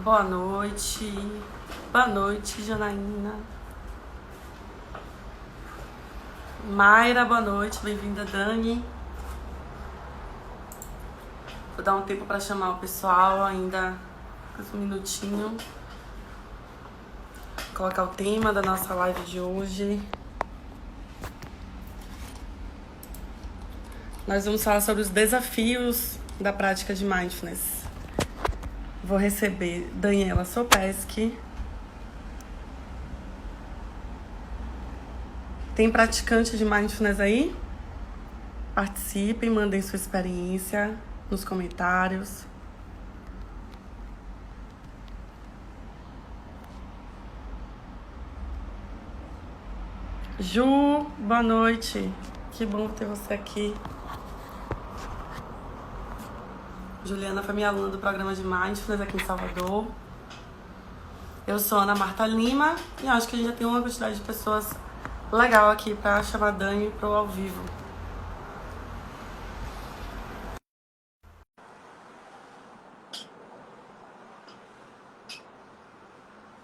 Boa noite. Boa noite, Janaína. Mayra, boa noite. Bem-vinda, Dani. Vou dar um tempo para chamar o pessoal, ainda mais um minutinho. Vou colocar o tema da nossa live de hoje. Nós vamos falar sobre os desafios da prática de Mindfulness. Vou receber Daniela Sopeski. Tem praticante de Mindfulness aí? Participem, mandem sua experiência nos comentários. Ju, boa noite. Que bom ter você aqui. Juliana foi minha aluna do programa de Mindfulness aqui em Salvador. Eu sou Ana Marta Lima e acho que a gente já tem uma quantidade de pessoas legal aqui para chamar a Dani pro ao vivo.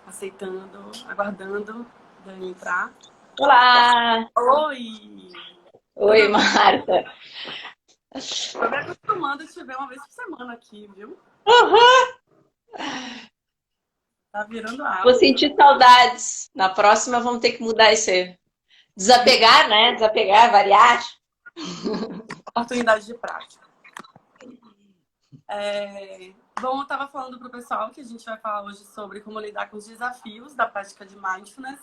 Aceitando, aguardando Dani entrar. Olá! Oi! Oi, Marta. Tô me acostumando a te ver uma vez por semana aqui, viu? Tá virando Vou hábito. sentir saudades. Na próxima vamos ter que mudar esse. Desapegar, né? Desapegar, variar. Oportunidade de prática. Bom, eu estava falando para o pessoal que a gente vai falar hoje sobre como lidar com os desafios da prática de Mindfulness.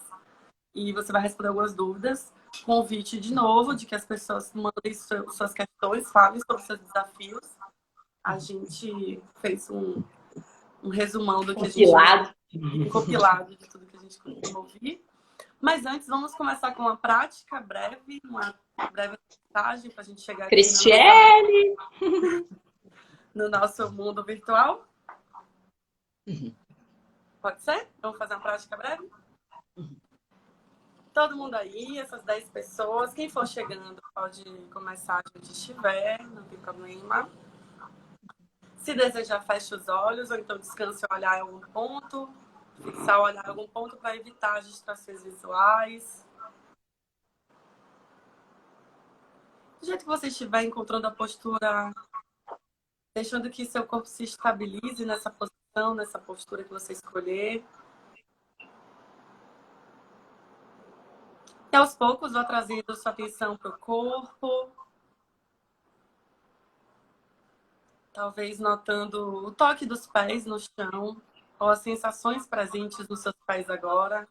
E você vai responder algumas dúvidas. Convite de novo de que as pessoas mandem suas questões, falem sobre seus desafios. A gente fez um resumão do que a gente Compilado. um compilado de tudo que a gente costuma ouvir. Mas antes, vamos começar com uma prática breve, uma breve mensagem para a gente chegar aqui Cristiane! no nosso mundo virtual. Pode ser? Vamos fazer uma prática breve? Todo mundo aí, essas 10 pessoas. Quem for chegando pode começar onde estiver, não tem problema. Se desejar, feche os olhos ou então descanse o olhar em algum ponto. Fixar o olhar em algum ponto para evitar as distrações visuais. Do jeito que você estiver encontrando a postura, deixando que seu corpo se estabilize nessa posição, nessa postura que você escolher. E aos poucos, vá trazendo sua atenção para o corpo. Talvez notando o toque dos pés no chão ou as sensações presentes nos seus pés agora.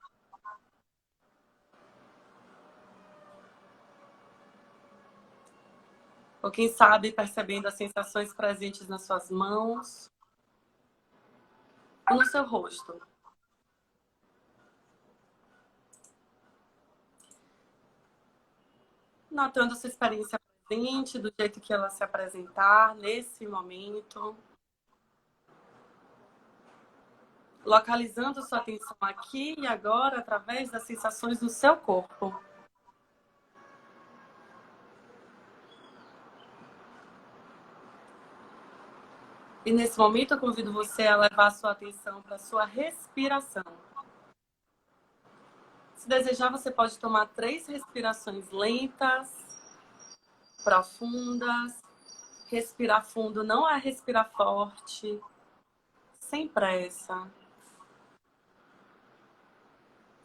Ou quem sabe percebendo as sensações presentes nas suas mãos ou no seu rosto. Notando sua experiência presente, do jeito que ela se apresentar nesse momento. Localizando sua atenção aqui e agora através das sensações do seu corpo. E nesse momento eu convido você a levar sua atenção para a sua respiração. Se desejar, você pode tomar 3 respirações lentas, profundas. Respirar fundo não é respirar forte, sem pressa.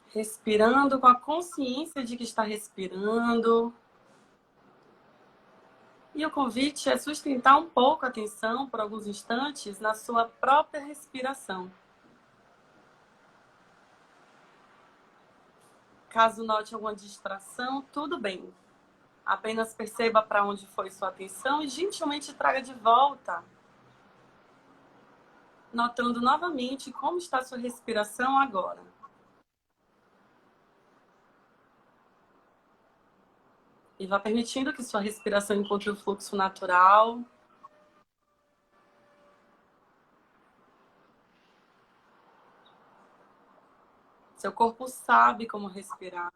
Respirando com a consciência de que está respirando. E o convite é sustentar um pouco a atenção por alguns instantes na sua própria respiração. Caso note alguma distração, tudo bem. Apenas perceba para onde foi sua atenção e gentilmente traga de volta. Notando novamente como está sua respiração agora. E vá permitindo que sua respiração encontre o fluxo natural. Seu corpo sabe como respirar.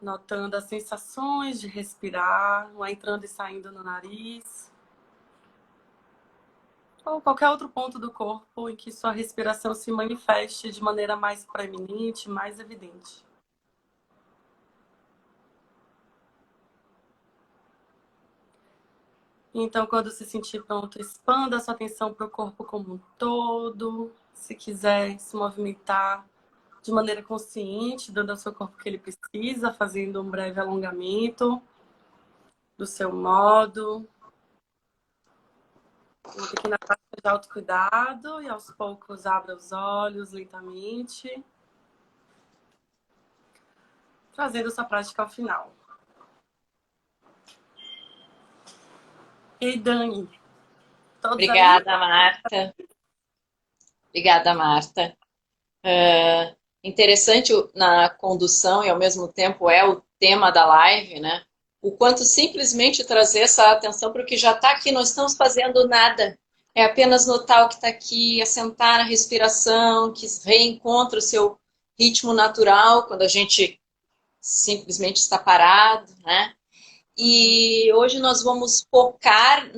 Notando as sensações de respirar, um entrando e saindo no nariz. Ou qualquer outro ponto do corpo em que sua respiração se manifeste de maneira mais preeminente, mais evidente. Então, quando se sentir pronto, expanda a sua atenção para o corpo como um todo. Se quiser se movimentar de maneira consciente, dando ao seu corpo o que ele precisa, fazendo um breve alongamento do seu modo. Uma pequena prática de autocuidado e aos poucos abra os olhos lentamente, trazendo essa prática ao final. E Dani, todos Obrigada, Marta. Obrigada, Marta. Interessante na condução e ao mesmo tempo é o tema da live, né? O quanto simplesmente trazer essa atenção para o que já está aqui, não estamos fazendo nada. É apenas notar o que está aqui, assentar na respiração, que reencontra o seu ritmo natural, quando a gente simplesmente está parado, né? E hoje nós vamos focar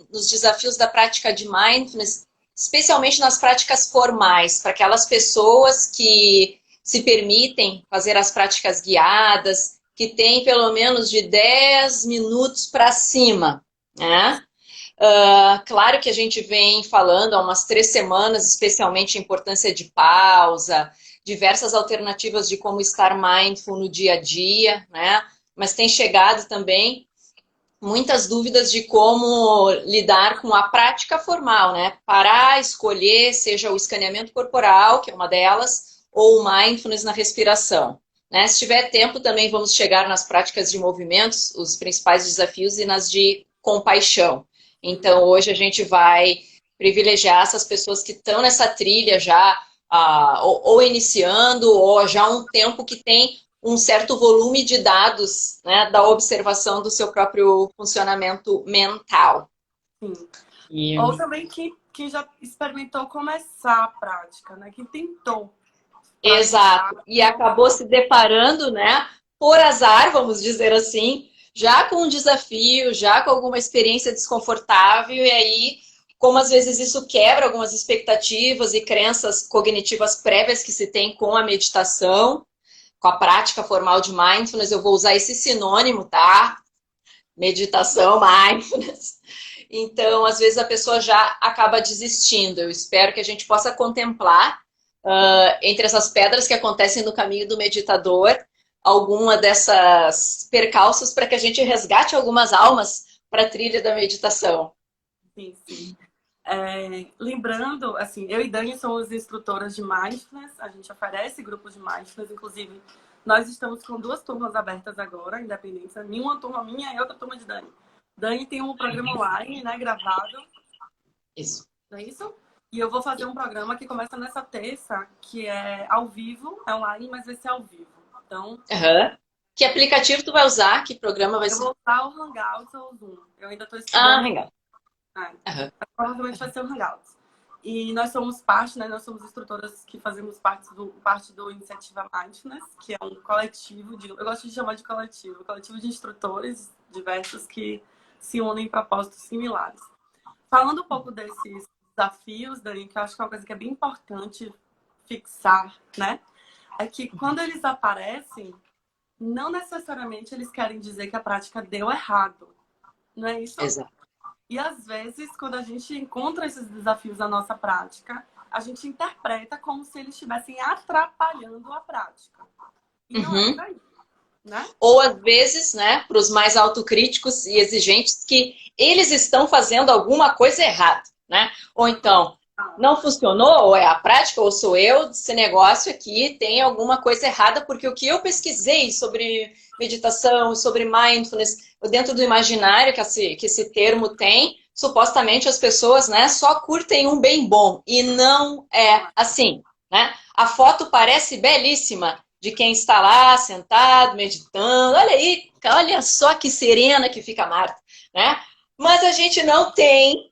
nos desafios da prática de mindfulness, especialmente nas práticas formais, para aquelas pessoas que se permitem fazer as práticas guiadas, que têm pelo menos de 10 minutos para cima, né? Claro que a gente vem falando há umas 3 semanas, especialmente a importância de pausa, diversas alternativas de como estar mindful no dia a dia, né? Mas tem chegado também muitas dúvidas de como lidar com a prática formal, né? Parar, escolher, seja o escaneamento corporal, que é uma delas, ou o mindfulness na respiração. Né? Se tiver tempo, também vamos chegar nas práticas de movimentos, os principais desafios, e nas de compaixão. Então, hoje a gente vai privilegiar essas pessoas que estão nessa trilha já, ou iniciando, ou já há um tempo que tem um certo volume de dados, né, da observação do seu próprio funcionamento mental. Sim. Ou também quem já experimentou começar a prática, né? Quem tentou. Exato. E acabou se deparando, né, por azar, vamos dizer assim, já com um desafio, já com alguma experiência desconfortável, e aí, como às vezes isso quebra algumas expectativas e crenças cognitivas prévias que se tem com a meditação, com a prática formal de mindfulness, eu vou usar esse sinônimo, tá? Meditação, mindfulness. Então, às vezes a pessoa já acaba desistindo. Eu espero que a gente possa contemplar, entre essas pedras que acontecem no caminho do meditador, alguma dessas percalços para que a gente resgate algumas almas para a trilha da meditação. Sim, sim. Lembrando, assim, eu e Dani somos instrutoras de Mindfulness, a gente oferece grupos de Mindfulness, inclusive nós estamos com 2 turmas abertas agora, independentes, uma turma minha e outra turma de Dani. Dani tem um programa online, né, gravado. Isso. Não é isso? E eu vou fazer um programa que começa nessa terça, que é ao vivo, é online, mas vai ser ao vivo. Então... Que aplicativo tu vai usar? Que programa vai ser? Eu vou usar o Hangouts ou o Zoom. Eu ainda estou estudando. Hangouts. Provavelmente vai ser o Hangouts. E nós somos parte, né? Nós somos instrutoras que fazemos parte do Iniciativa Mindfulness, que é um coletivo eu gosto de chamar de coletivo de instrutores diversos que se unem em propósitos similares. Falando um pouco desses desafios, Dani, que eu acho que é uma coisa que é bem importante fixar, né? É que quando eles aparecem, não necessariamente eles querem dizer que a prática deu errado. Não é isso? Exato. E às vezes, quando a gente encontra esses desafios na nossa prática, a gente interpreta como se eles estivessem atrapalhando a prática. E não é por aí, né? Ou às vezes, né, para os mais autocríticos e exigentes, que eles estão fazendo alguma coisa errada, né? Ou então, não funcionou, ou é a prática, ou sou eu, esse negócio aqui tem alguma coisa errada, porque o que eu pesquisei sobre meditação, sobre mindfulness, dentro do imaginário que esse termo tem, supostamente as pessoas, né, só curtem um bem bom, e não é assim, né? A foto parece belíssima de quem está lá sentado, meditando, olha aí, olha só que serena que fica a Marta, né? Mas a gente não tem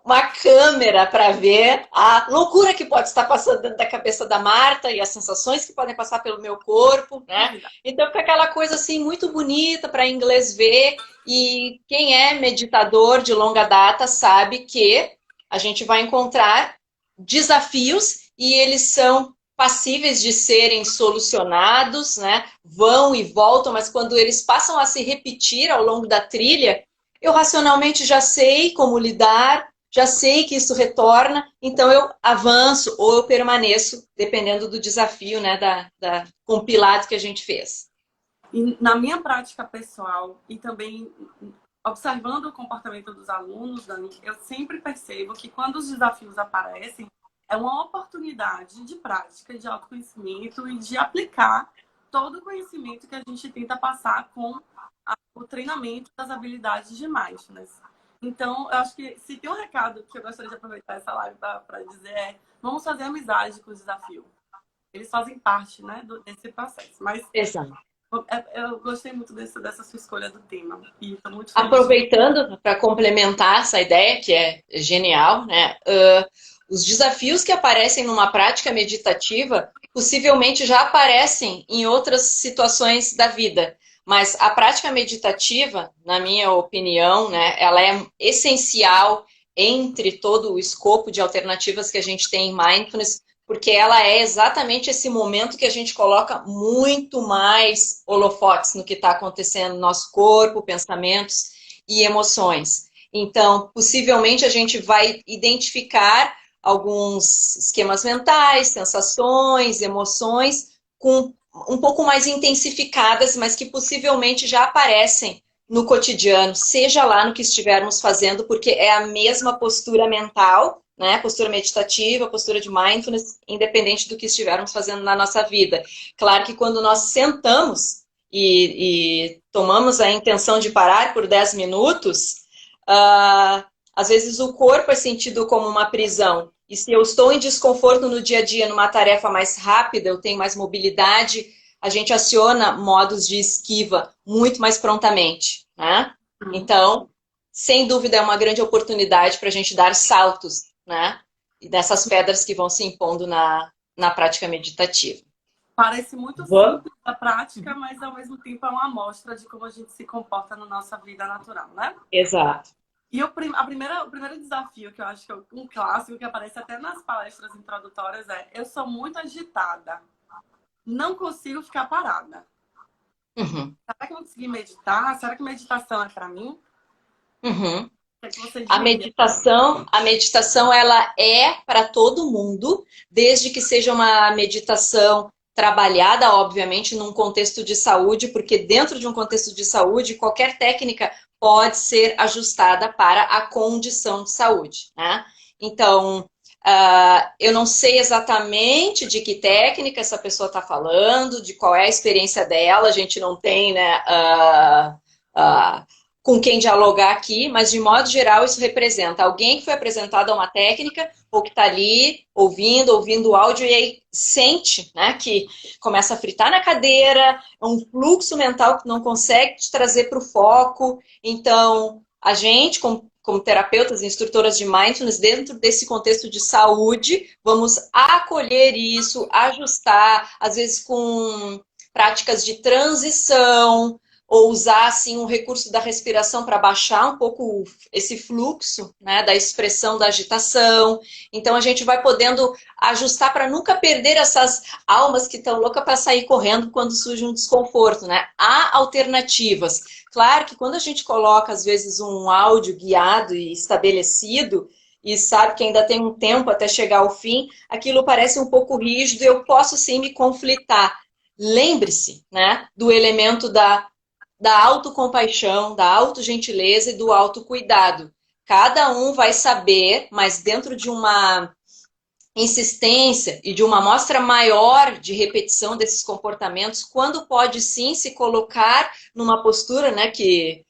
uma câmera para ver a loucura que pode estar passando dentro da cabeça da Marta e as sensações que podem passar pelo meu corpo, né? Então fica aquela coisa assim muito bonita para inglês ver, e quem é meditador de longa data sabe que a gente vai encontrar desafios e eles são passíveis de serem solucionados, né? Vão e voltam, mas quando eles passam a se repetir ao longo da trilha, eu racionalmente já sei como lidar, já sei que isso retorna, então eu avanço ou eu permaneço, dependendo do desafio, né, da compilado que a gente fez. E na minha prática pessoal e também observando o comportamento dos alunos, Dani, eu sempre percebo que quando os desafios aparecem, é uma oportunidade de prática, de autoconhecimento e de aplicar todo o conhecimento que a gente tenta passar com o treinamento das habilidades de mindfulness. Então, eu acho que se tem um recado que eu gostaria de aproveitar essa live para dizer é: vamos fazer amizade com o desafio. Eles fazem parte, né, desse processo. Mas Exato. eu gostei muito dessa sua escolha do tema. E estou muito feliz. Aproveitando para complementar essa ideia, que é genial, né? Os desafios que aparecem numa prática meditativa possivelmente já aparecem em outras situações da vida. Mas a prática meditativa, na minha opinião, né, ela é essencial entre todo o escopo de alternativas que a gente tem em mindfulness, porque ela é exatamente esse momento que a gente coloca muito mais holofotes no que está acontecendo no nosso corpo, pensamentos e emoções. Então, possivelmente a gente vai identificar alguns esquemas mentais, sensações, emoções com um pouco mais intensificadas, mas que possivelmente já aparecem no cotidiano, seja lá no que estivermos fazendo, porque é a mesma postura mental, né? Postura meditativa, postura de mindfulness, independente do que estivermos fazendo na nossa vida. Claro que quando nós sentamos e tomamos a intenção de parar por 10 minutos, às vezes o corpo é sentido como uma prisão. E se eu estou em desconforto no dia a dia, numa tarefa mais rápida, eu tenho mais mobilidade, a gente aciona modos de esquiva muito mais prontamente, né? Então, sem dúvida, é uma grande oportunidade para a gente dar saltos, né? E dessas pedras que vão se impondo na prática meditativa. Parece muito simples a prática, mas ao mesmo tempo é uma amostra de como a gente se comporta na nossa vida natural, né? Exato. E o primeiro desafio, que eu acho que é um clássico, que aparece até nas palestras introdutórias, é: eu sou muito agitada. Não consigo ficar parada. Uhum. Será que eu vou conseguir meditar? Será que meditação é para mim? Uhum. O que você A meditação ela é para todo mundo, desde que seja uma meditação trabalhada, obviamente, num contexto de saúde, porque dentro de um contexto de saúde, qualquer técnica pode ser ajustada para a condição de saúde, né? Então, eu não sei exatamente de que técnica essa pessoa está falando, de qual é a experiência dela, a gente não tem, né, com quem dialogar aqui, mas de modo geral isso representa alguém que foi apresentado a uma técnica ou que está ali ouvindo o áudio e aí sente, né, que começa a fritar na cadeira, é um fluxo mental que não consegue te trazer para o foco. Então, a gente, como terapeutas e instrutoras de mindfulness, dentro desse contexto de saúde, vamos acolher isso, ajustar, às vezes com práticas de transição, ou usar assim um recurso da respiração para baixar um pouco esse fluxo, né, da expressão da agitação. Então a gente vai podendo ajustar para nunca perder essas almas que estão loucas para sair correndo quando surge um desconforto, né? Há alternativas. Claro que quando a gente coloca às vezes um áudio guiado e estabelecido e sabe que ainda tem um tempo até chegar ao fim, aquilo parece um pouco rígido e eu posso sim me conflitar. Lembre-se, né, do elemento da autocompaixão, da autogentileza e do autocuidado. Cada um vai saber, mas dentro de uma insistência e de uma amostra maior de repetição desses comportamentos, quando pode sim se colocar numa postura, né, que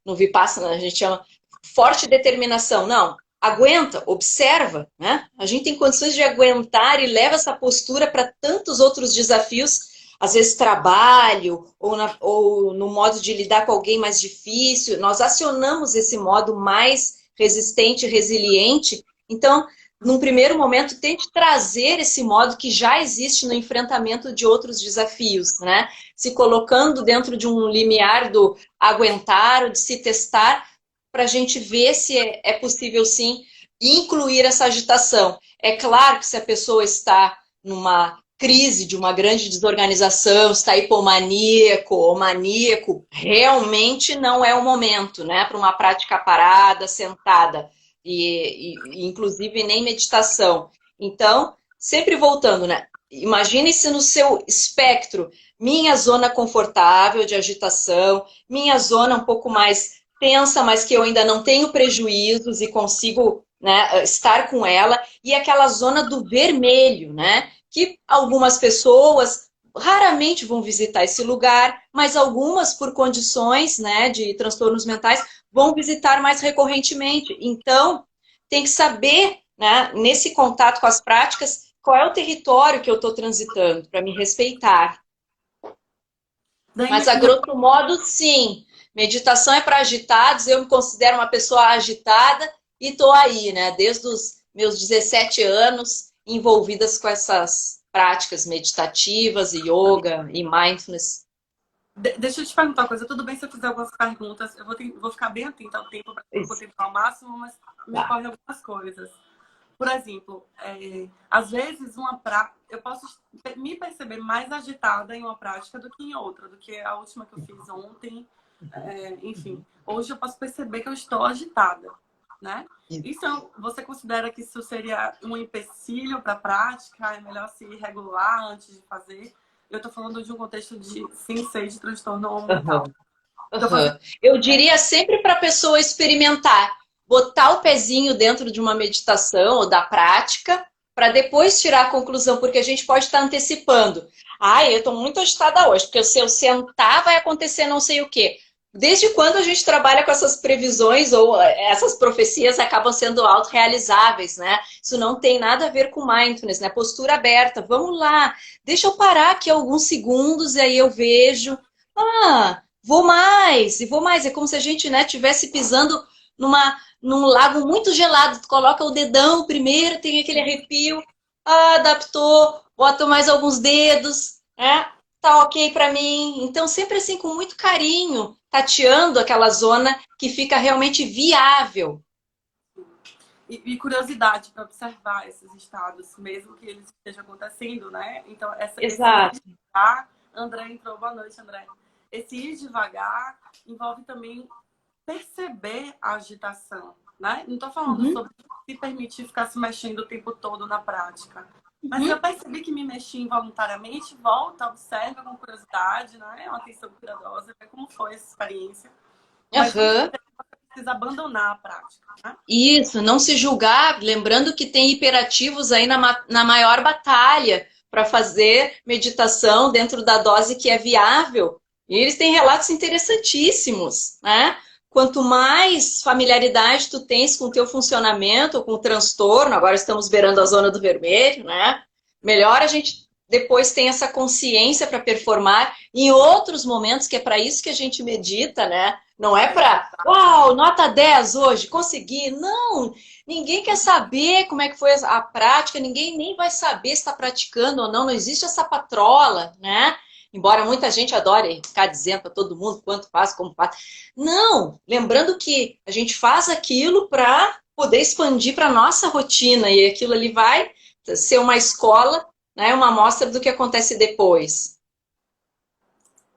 no Vipassana a gente chama forte determinação. Não, aguenta, observa, né? A gente tem condições de aguentar e leva essa postura para tantos outros desafios, às vezes trabalho, ou no modo de lidar com alguém mais difícil. Nós acionamos esse modo mais resistente, resiliente. Então, num primeiro momento, tente trazer esse modo que já existe no enfrentamento de outros desafios, né? Se colocando dentro de um limiar do aguentar ou de se testar, para a gente ver se é possível, sim, incluir essa agitação. É claro que se a pessoa está numa crise de uma grande desorganização, está hipomaníaco ou maníaco, realmente não é o momento, né? Para uma prática parada, sentada. Inclusive nem meditação. Então, sempre voltando, né? Imagine se no seu espectro, minha zona confortável de agitação, minha zona um pouco mais tensa, mas que eu ainda não tenho prejuízos e consigo, né, estar com ela, e aquela zona do vermelho, né? Que algumas pessoas raramente vão visitar esse lugar, mas algumas, por condições, né, de transtornos mentais, vão visitar mais recorrentemente. Então, tem que saber, né, nesse contato com as práticas, qual é o território que eu estou transitando, para me respeitar. Mas, a grosso modo, sim. Meditação é para agitados, eu me considero uma pessoa agitada e estou aí, né, desde os meus 17 anos, envolvidas com essas práticas meditativas, yoga e mindfulness. Deixa eu te perguntar uma coisa. Tudo bem se eu fizer algumas perguntas? Eu vou ficar bem atenta ao tempo para contemplar ao máximo, mas me ocorrem algumas coisas. Por exemplo, às vezes eu posso me perceber mais agitada em uma prática do que em outra, do que a última que eu fiz ontem. Enfim, hoje eu posso perceber que eu estou agitada, né? Você considera que isso seria um empecilho para a prática? É melhor se regular antes de fazer? Eu estou falando de um contexto de sensei de transtorno mental. Eu diria sempre para a pessoa experimentar, botar o pezinho dentro de uma meditação ou da prática, para depois tirar a conclusão, porque a gente pode estar antecipando. Eu estou muito agitada hoje, porque se eu sentar vai acontecer não sei o quê. Desde quando a gente trabalha com essas previsões ou essas profecias acabam sendo autorrealizáveis, né? Isso não tem nada a ver com mindfulness, né? Postura aberta. Vamos lá, deixa eu parar aqui alguns segundos e aí eu vejo. Vou mais, e vou mais. É como se a gente, né, tivesse pisando num lago muito gelado. Tu coloca o dedão primeiro, tem aquele arrepio. Adaptou, bota mais alguns dedos, né? Tá ok para mim. Então, sempre assim, com muito carinho, tateando aquela zona que fica realmente viável. E curiosidade para observar esses estados, mesmo que eles estejam acontecendo, né? Então, Exato. André entrou, boa noite, André. Esse ir devagar envolve também perceber a agitação, né? Não estou falando sobre se permitir ficar se mexendo o tempo todo na prática. Mas se eu percebi que me mexi involuntariamente, volta, observa com curiosidade, né? Uma atenção cuidadosa, ver como foi essa experiência. Mas você precisa abandonar a prática, né? Isso, não se julgar, lembrando que tem hiperativos aí na maior batalha para fazer meditação dentro da dose que é viável. E eles têm relatos interessantíssimos, né? Quanto mais familiaridade tu tens com o teu funcionamento, com o transtorno, agora estamos beirando a zona do vermelho, né? Melhor a gente depois tem essa consciência para performar em outros momentos, que é para isso que a gente medita, né? Não é para, uau, nota 10 hoje, consegui. Não, ninguém quer saber como é que foi a prática, ninguém nem vai saber se está praticando ou não, não existe essa patrola, né? Embora muita gente adore ficar dizendo para todo mundo quanto faz, como faz. Não, lembrando que a gente faz aquilo para poder expandir para a nossa rotina e aquilo ali vai ser uma escola, né, uma amostra do que acontece depois.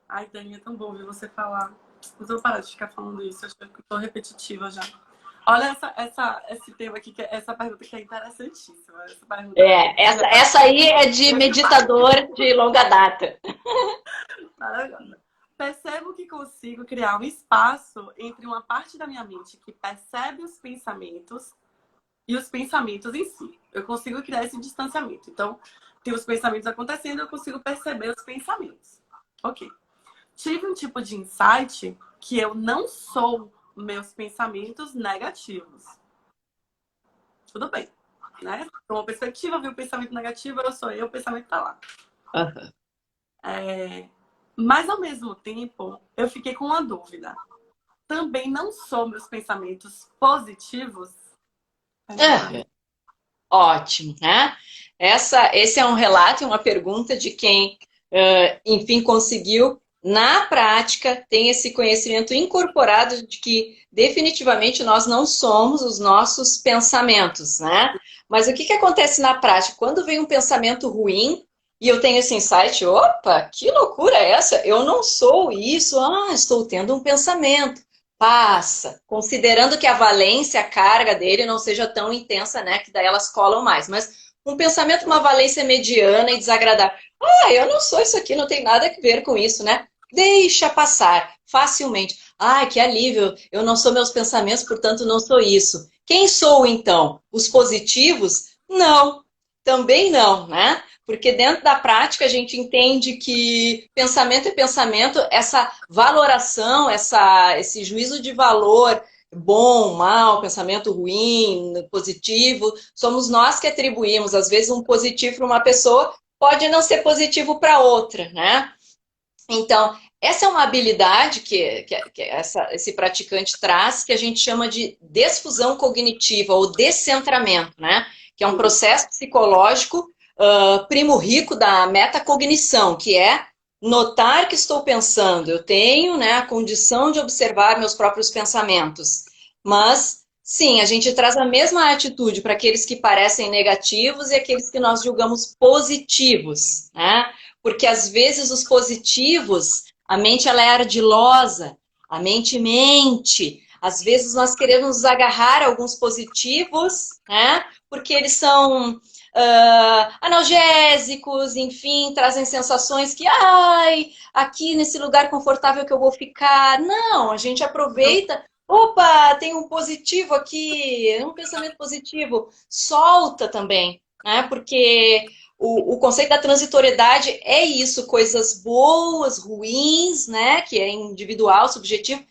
Ai, Dani, é tão bom ver você falar. Mas eu vou parar de ficar falando isso, acho que eu tô repetitiva já. Olha esse tema aqui, essa pergunta que é interessantíssima. Essa aí é de meditador de longa data. Maravilhosa. Percebo que consigo criar um espaço entre uma parte da minha mente que percebe os pensamentos e os pensamentos em si. Eu consigo criar esse distanciamento. Então, tem os pensamentos acontecendo, eu consigo perceber os pensamentos. Ok. Tive um tipo de insight que eu não sou meus pensamentos negativos. Tudo bem, né? Então, uma perspectiva, viu o pensamento negativo, eu sou eu, o pensamento tá lá. Mas, ao mesmo tempo, eu fiquei com uma dúvida. também não sou meus pensamentos positivos? É, ótimo, né? Esse é um relato e uma pergunta de quem, enfim, conseguiu, na prática, tem esse conhecimento incorporado de que definitivamente nós não somos os nossos pensamentos, né? Mas o que que acontece na prática? Quando vem um pensamento ruim e eu tenho esse insight, opa, que loucura é essa? Eu não sou isso, estou tendo um pensamento. Passa, considerando que a valência, a carga dele não seja tão intensa, né? Que daí elas colam mais. Mas um pensamento, uma valência mediana e desagradável. Eu não sou isso aqui, não tem nada a ver com isso, né? Deixa passar facilmente. Ai, que alívio, eu não sou meus pensamentos, portanto não sou isso. Quem sou então? Os positivos? Não, também não, né? Porque dentro da prática a gente entende que pensamento é pensamento, essa valoração, esse juízo de valor, bom, mal, pensamento ruim, positivo, somos nós que atribuímos. Às vezes um positivo para uma pessoa pode não ser positivo para outra, né? Então, essa é uma habilidade esse praticante traz, que a gente chama de desfusão cognitiva ou descentramento, né? Que é um processo psicológico primo rico da metacognição, que é notar que estou pensando. Eu tenho, né, a condição de observar meus próprios pensamentos. Mas, sim, a gente traz a mesma atitude para aqueles que parecem negativos e aqueles que nós julgamos positivos, né? Porque às vezes os positivos, a mente ela é ardilosa, a mente mente. Às vezes nós queremos nos agarrar a alguns positivos, né? Porque eles são analgésicos, enfim, trazem sensações que, aqui nesse lugar confortável que eu vou ficar. Não, a gente aproveita. Opa, tem um positivo aqui, um pensamento positivo. Solta também, né? Porque o conceito da transitoriedade é isso, coisas boas, ruins, né? Que é individual, subjetivo,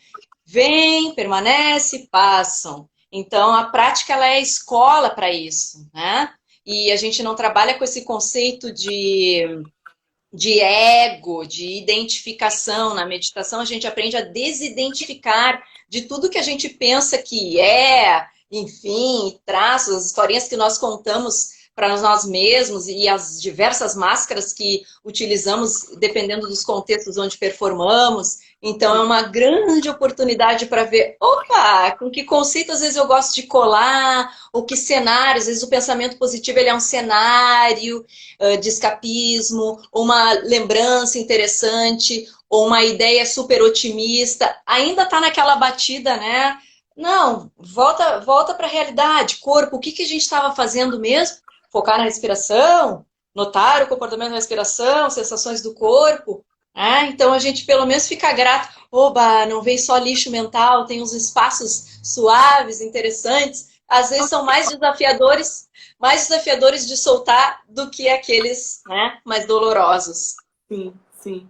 vêm, permanece, passam. Então, a prática ela é a escola para isso, né? E a gente não trabalha com esse conceito de ego, de identificação. Na meditação, a gente aprende a desidentificar de tudo que a gente pensa que é, enfim, traços, as historinhas que nós contamos para nós mesmos e as diversas máscaras que utilizamos dependendo dos contextos onde performamos. Então é uma grande oportunidade para ver, opa, com que conceito às vezes eu gosto de colar, ou que cenário, às vezes o pensamento positivo ele é um cenário de escapismo, ou uma lembrança interessante, ou uma ideia super otimista, ainda está naquela batida, né? Não, volta para a realidade, corpo, o que a gente estava fazendo mesmo? Focar na respiração, notar o comportamento da respiração, sensações do corpo. Então a gente pelo menos fica grato. Oba, não vem só lixo mental, tem uns espaços suaves, interessantes. Às vezes são mais desafiadores de soltar do que aqueles, né, mais dolorosos. Sim, sim.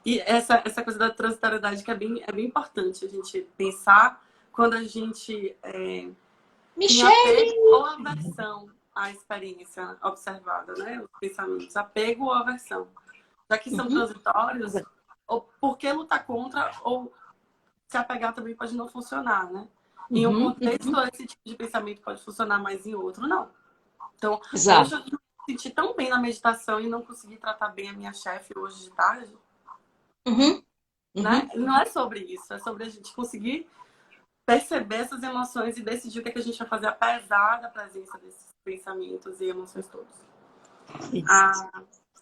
E essa coisa da transitoriedade que é bem importante a gente pensar quando a gente tem apego ou aversão à experiência observada, né? Os pensamentos, apego ou aversão. Já que são transitórios, ou por que lutar contra ou se apegar também pode não funcionar, né? Em um contexto, esse tipo de pensamento pode funcionar, mas em outro, não. Então, hoje eu me senti tão bem na meditação e não consegui tratar bem a minha chefe hoje de tarde. Né? Não é sobre isso, é sobre a gente conseguir perceber essas emoções e decidir o que a gente vai fazer apesar da presença desses pensamentos e emoções todos.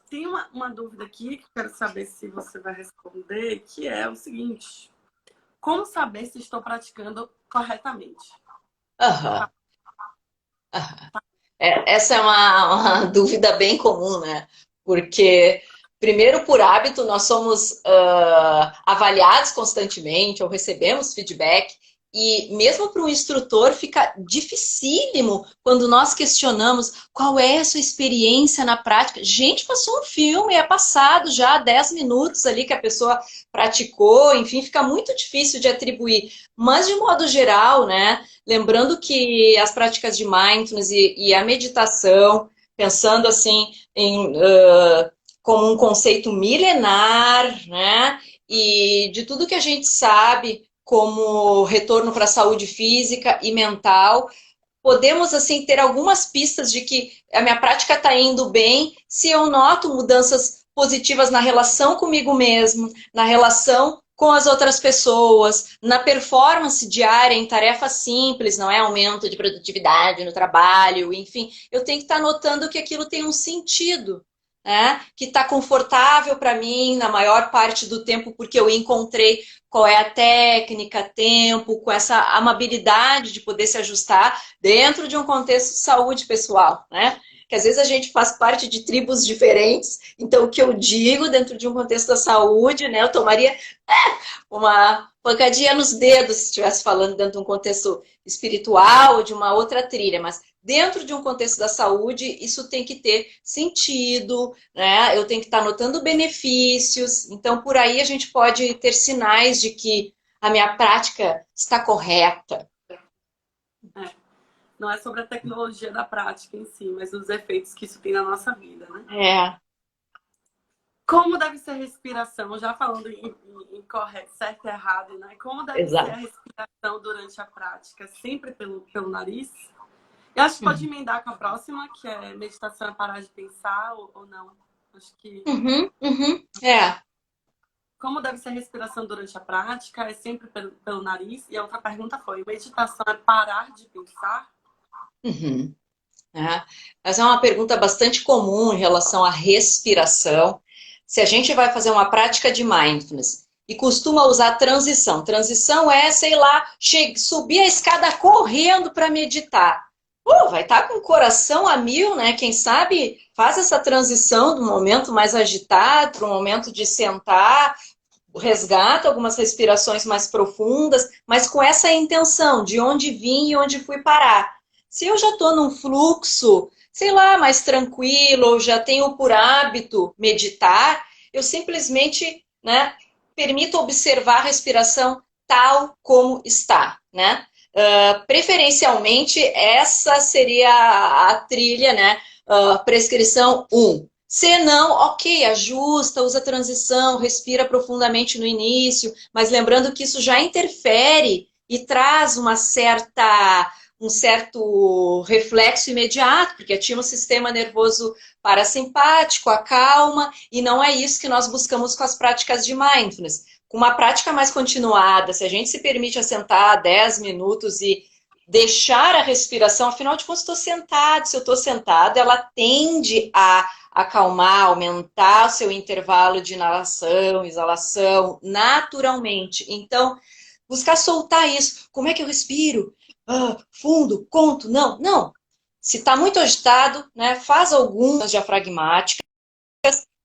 Tem uma dúvida aqui que eu quero saber se você vai responder, que é o seguinte: como saber se estou praticando corretamente? Essa é uma dúvida bem comum, né? Porque, primeiro, por hábito, nós somos avaliados constantemente ou recebemos feedback. E mesmo para um instrutor fica dificílimo quando nós questionamos qual é a sua experiência na prática. Gente, passou um filme, é passado já 10 minutos ali que a pessoa praticou, enfim, fica muito difícil de atribuir. Mas, de modo geral, né, lembrando que as práticas de mindfulness e a meditação, pensando assim como um conceito milenar, né, e de tudo que a gente sabe como retorno para a saúde física e mental. Podemos, assim, ter algumas pistas de que a minha prática está indo bem se eu noto mudanças positivas na relação comigo mesmo, na relação com as outras pessoas, na performance diária, em tarefas simples, não é aumento de produtividade no trabalho, enfim. Eu tenho que estar notando que aquilo tem um sentido, né? Que está confortável para mim na maior parte do tempo, porque eu encontrei qual é a técnica, tempo, com essa amabilidade de poder se ajustar dentro de um contexto de saúde pessoal, né? Que às vezes a gente faz parte de tribos diferentes, então o que eu digo dentro de um contexto da saúde, né? Eu tomaria uma pancadinha nos dedos se estivesse falando dentro de um contexto espiritual ou de uma outra trilha, mas dentro de um contexto da saúde, isso tem que ter sentido, né? Eu tenho que estar notando benefícios. Então, por aí a gente pode ter sinais de que a minha prática está correta. Não é sobre a tecnologia da prática em si, mas os efeitos que isso tem na nossa vida, né? É. Como deve ser a respiração? Já falando em correto, certo e errado, né? Como deve Exato. ser a respiração durante a prática? Sempre pelo nariz? Eu acho que pode emendar com a próxima, que é meditação é parar de pensar ou não. Acho que... É. Como deve ser a respiração durante a prática? É sempre pelo nariz? E a outra pergunta foi, meditação é parar de pensar? É. Essa é uma pergunta bastante comum em relação à respiração. Se a gente vai fazer uma prática de mindfulness e costuma usar transição. Transição é, sei lá, subir a escada correndo para meditar. Vai estar com o coração a mil, né? Quem sabe faz essa transição do momento mais agitado para o momento de sentar, resgata algumas respirações mais profundas, mas com essa intenção de onde vim e onde fui parar. Se eu já estou num fluxo, sei lá, mais tranquilo, ou já tenho por hábito meditar, eu simplesmente, né, permito observar a respiração tal como está, né? Preferencialmente, essa seria a trilha, né? Prescrição 1. Se não, ok, ajusta, usa transição, respira profundamente no início, mas lembrando que isso já interfere e traz um certo reflexo imediato, porque ativa o sistema nervoso parasimpático, acalma, e não é isso que nós buscamos com as práticas de mindfulness. Com uma prática mais continuada, se a gente se permite assentar 10 minutos e deixar a respiração, afinal de contas, estou sentado, se eu estou sentado, ela tende a acalmar, aumentar o seu intervalo de inalação, exalação, naturalmente. Então, buscar soltar isso. Como é que eu respiro? Fundo, conto, não. Se está muito agitado, né, faz algumas diafragmáticas,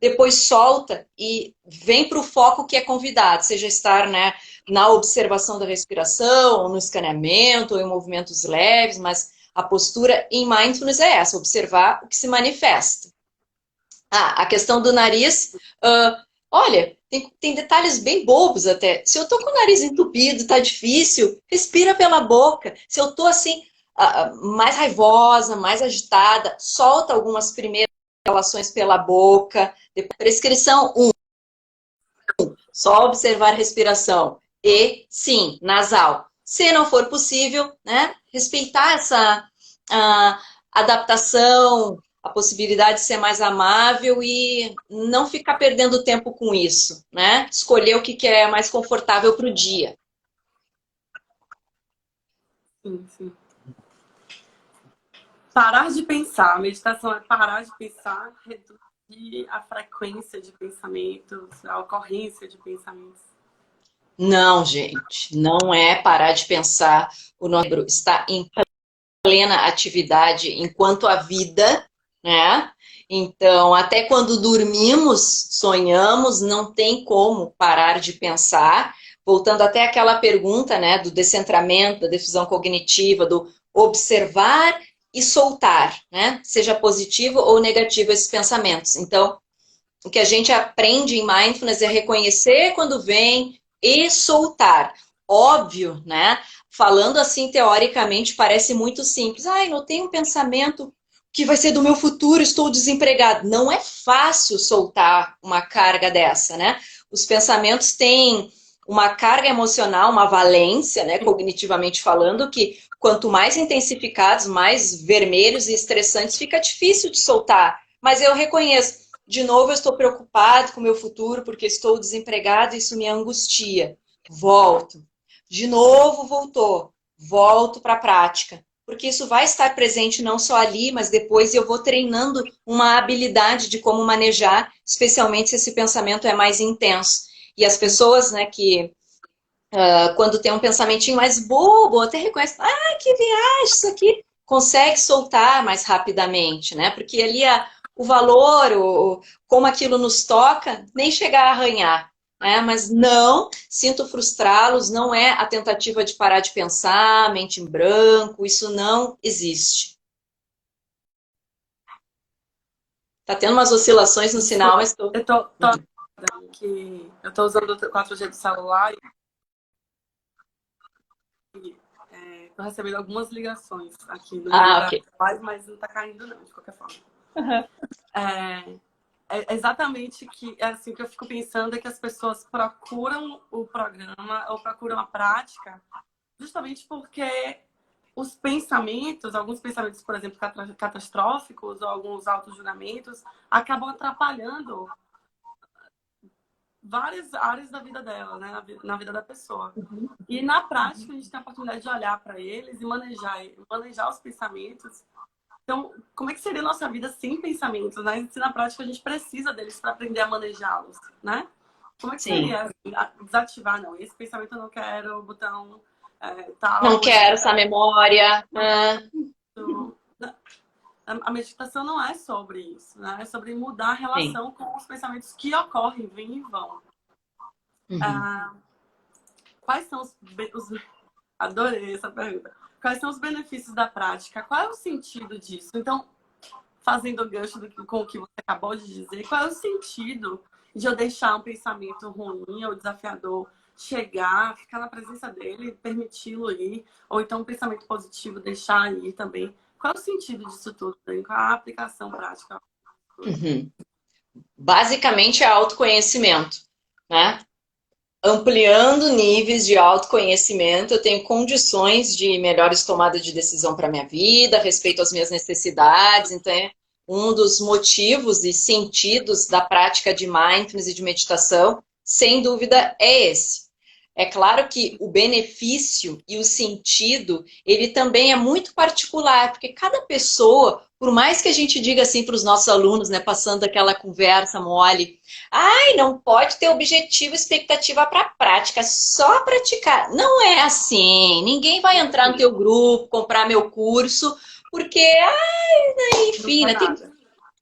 depois solta e vem para o foco que é convidado, seja estar, né, na observação da respiração, ou no escaneamento, ou em movimentos leves, mas a postura em mindfulness é essa, observar o que se manifesta. A questão do nariz, olha, tem detalhes bem bobos até. Se eu tô com o nariz entupido, tá difícil, respira pela boca. Se eu tô assim, mais raivosa, mais agitada, solta algumas primeiras relações pela boca. Prescrição 1. Só observar a respiração. E, sim, nasal. Se não for possível, né, respeitar essa adaptação, a possibilidade de ser mais amável e não ficar perdendo tempo com isso, né? Escolher o que é mais confortável para o dia. Sim. Parar de pensar. A meditação é parar de pensar, reduzir a frequência de pensamentos, a ocorrência de pensamentos. Não, gente, não é parar de pensar. O cérebro está em plena atividade enquanto a vida, né? Então, até quando dormimos, sonhamos, não tem como parar de pensar. Voltando até aquela pergunta, né, do descentramento, da difusão cognitiva, do observar e soltar, né? Seja positivo ou negativo esses pensamentos. Então, o que a gente aprende em mindfulness é reconhecer quando vem e soltar. Óbvio, né? Falando assim teoricamente parece muito simples. Não tenho um pensamento que vai ser do meu futuro, estou desempregado. Não é fácil soltar uma carga dessa, né? Os pensamentos têm uma carga emocional, uma valência, né, cognitivamente falando, que quanto mais intensificados, mais vermelhos e estressantes, fica difícil de soltar. Mas eu reconheço, de novo eu estou preocupado com o meu futuro porque estou desempregado e isso me angustia. Volto. De novo voltou. Volto para a prática. Porque isso vai estar presente não só ali, mas depois eu vou treinando uma habilidade de como manejar, especialmente se esse pensamento é mais intenso. E as pessoas, né, que quando tem um pensamentinho mais bobo, até reconhece, que viagem isso aqui, consegue soltar mais rapidamente, né? Porque ali o valor, como aquilo nos toca, nem chegar a arranhar. Né? Mas não, sinto frustrá-los, não é a tentativa de parar de pensar, mente em branco, isso não existe. Tá tendo umas oscilações no sinal, mas tô... Eu tô usando o 4G do celular e tô recebendo algumas ligações aqui no meio da ok. live, mas não tá caindo não, de qualquer forma. Uhum. É exatamente assim, o que eu fico pensando é que as pessoas procuram o programa ou procuram a prática justamente porque os pensamentos, alguns pensamentos, por exemplo, catastróficos ou alguns autojulgamentos, acabam atrapalhando várias áreas da vida dela, né? Na vida da pessoa. Uhum. E na prática, a gente tem a oportunidade de olhar para eles e manejar os pensamentos. Então, como é que seria a nossa vida sem pensamentos, né? Se na prática a gente precisa deles para aprender a manejá-los, né? Como é que seria assim, desativar? Não, esse pensamento eu não quero, o botão tal. Não quero essa memória. A meditação não é sobre isso, né? É sobre mudar a Sim. relação com os pensamentos que ocorrem, vêm e vão. Uhum. Quais são Adorei essa pergunta. Quais são os benefícios da prática? Qual é o sentido disso? Então, fazendo o gancho com o que você acabou de dizer, qual é o sentido de eu deixar um pensamento ruim ou desafiador chegar, ficar na presença dele, permiti-lo ir, ou então um pensamento positivo deixar ir também? Qual é o sentido disso tudo? Qual é a aplicação prática? Uhum. Basicamente é autoconhecimento, né? Ampliando níveis de autoconhecimento, eu tenho condições de melhores tomadas de decisão para minha vida, respeito às minhas necessidades. Então, é um dos motivos e sentidos da prática de mindfulness e de meditação, sem dúvida, é esse. É claro que o benefício e o sentido, ele também é muito particular, porque cada pessoa, por mais que a gente diga assim para os nossos alunos, né, passando aquela conversa mole, não pode ter objetivo e expectativa para a prática, só praticar. Não é assim. Ninguém vai entrar no teu grupo, comprar meu curso, porque, enfim, né,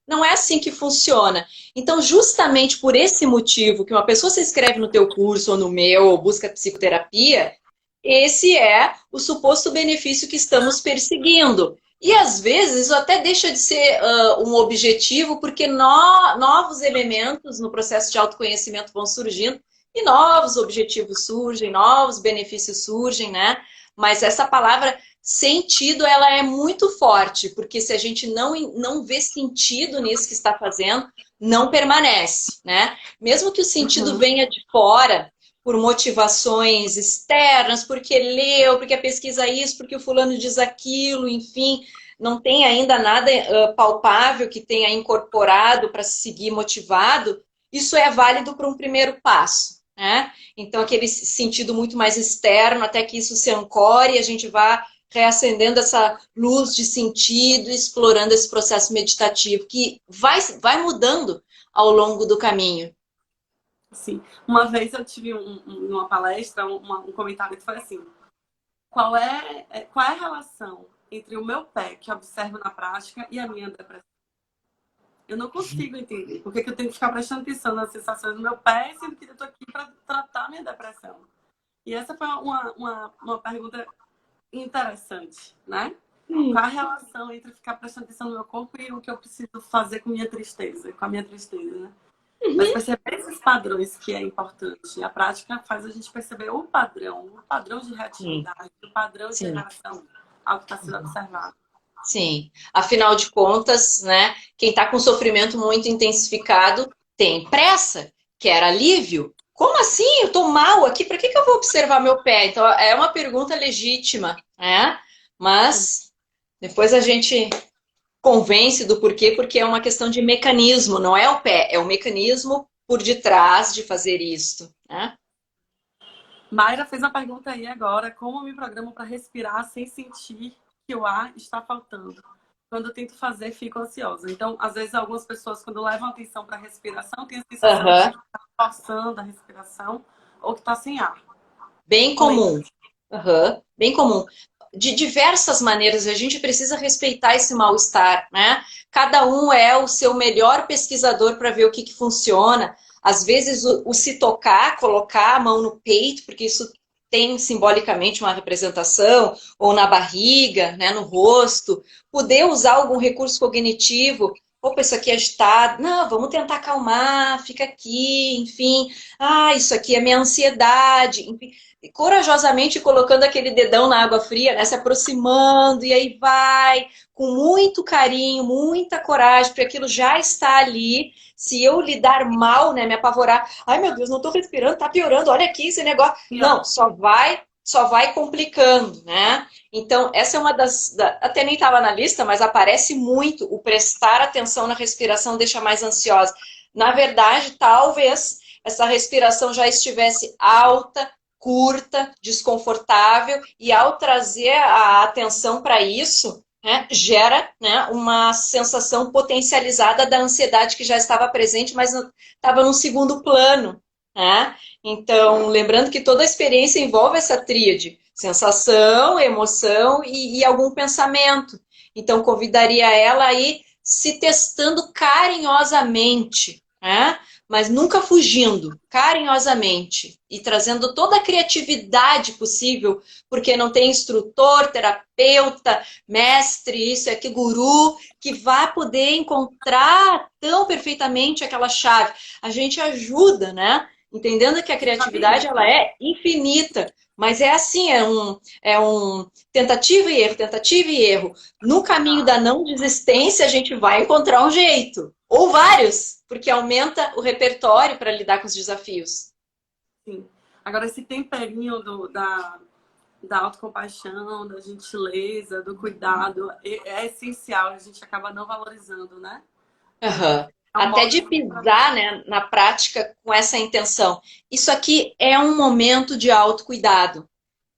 não é assim que funciona. Então, justamente por esse motivo que uma pessoa se inscreve no teu curso ou no meu, ou busca psicoterapia, esse é o suposto benefício que estamos perseguindo. E às vezes isso até deixa de ser um objetivo, porque novos elementos no processo de autoconhecimento vão surgindo e novos objetivos surgem, novos benefícios surgem, né? Mas essa palavra sentido, ela é muito forte, porque se a gente não vê sentido nisso que está fazendo, não permanece, né? Mesmo que o sentido venha de fora, por motivações externas, porque leu, porque a pesquisa isso, porque o fulano diz aquilo, enfim, não tem ainda nada palpável que tenha incorporado para seguir motivado, isso é válido para um primeiro passo, né? Então, aquele sentido muito mais externo, até que isso se ancore e a gente vá reacendendo essa luz de sentido, explorando esse processo meditativo, que vai mudando ao longo do caminho. Sim. Uma vez eu tive numa palestra um comentário que foi assim: qual é a relação entre o meu pé, que eu observo na prática, e a minha depressão? Eu não consigo entender. Por que eu tenho que ficar prestando atenção nas sensações do meu pé, sendo que eu estou aqui para tratar a minha depressão? E essa foi uma pergunta interessante, né? Qual a relação entre ficar prestando atenção no meu corpo e o que eu preciso fazer com a minha tristeza, né? Mas perceber esses padrões que é importante. A prática faz a gente perceber o padrão de reatividade, o padrão de reação ao que está sendo observado. Sim. Afinal de contas, né, quem está com sofrimento muito intensificado tem pressa, quer alívio, como assim? Eu tô mal aqui, para que que eu vou observar meu pé? Então, é uma pergunta legítima, né? Mas depois a gente convence do porquê, porque é uma questão de mecanismo, não é o pé, é o mecanismo por detrás de fazer isto, né? Mayra fez uma pergunta aí agora: como eu me programo para respirar sem sentir que o ar está faltando? Quando eu tento fazer, fico ansiosa. Então, às vezes, algumas pessoas, quando levam atenção para a respiração, têm a sensação de que Aham. está forçando a respiração ou que está sem ar. Bem Comenta. comum. Aham. Bem comum. De diversas maneiras, a gente precisa respeitar esse mal-estar, né? Cada um é o seu melhor pesquisador para ver o que que funciona. Às vezes, o se tocar, colocar a mão no peito, porque isso tem simbolicamente uma representação, ou na barriga, né, no rosto. Poder usar algum recurso cognitivo. Opa, isso aqui é agitado. Não, vamos tentar acalmar, fica aqui, enfim. Ah, isso aqui é minha ansiedade. Enfim, corajosamente colocando aquele dedão na água fria, né, se aproximando, e aí vai, com muito carinho, muita coragem, porque aquilo já está ali. Se eu lidar mal, né, me apavorar, ai meu Deus, não estou respirando, tá piorando, olha aqui esse negócio. Não, só vai complicando, né? Então, essa é uma até nem estava na lista, mas aparece muito, o prestar atenção na respiração deixa mais ansiosa. Na verdade, talvez essa respiração já estivesse alta, curta, desconfortável, e ao trazer a atenção para isso, né, gera, né, uma sensação potencializada da ansiedade que já estava presente, mas estava num segundo plano. Né? Então, lembrando que toda a experiência envolve essa tríade: sensação, emoção e algum pensamento. Então, convidaria ela aí se testando carinhosamente, né? Mas nunca fugindo, carinhosamente, e trazendo toda a criatividade possível, porque não tem instrutor, terapeuta, mestre, isso aqui, guru, que vá poder encontrar tão perfeitamente aquela chave. A gente ajuda, né? Entendendo que a criatividade ela é infinita, mas é assim, é um tentativa e erro. No caminho da não desistência, a gente vai encontrar um jeito, ou vários, porque aumenta o repertório para lidar com os desafios. Sim. Agora, esse temperinho da autocompaixão, da gentileza, do cuidado, é essencial. A gente acaba não valorizando, né? Uhum. É um Até modo de de... pisar, né, na prática com essa intenção. Isso aqui é um momento de autocuidado.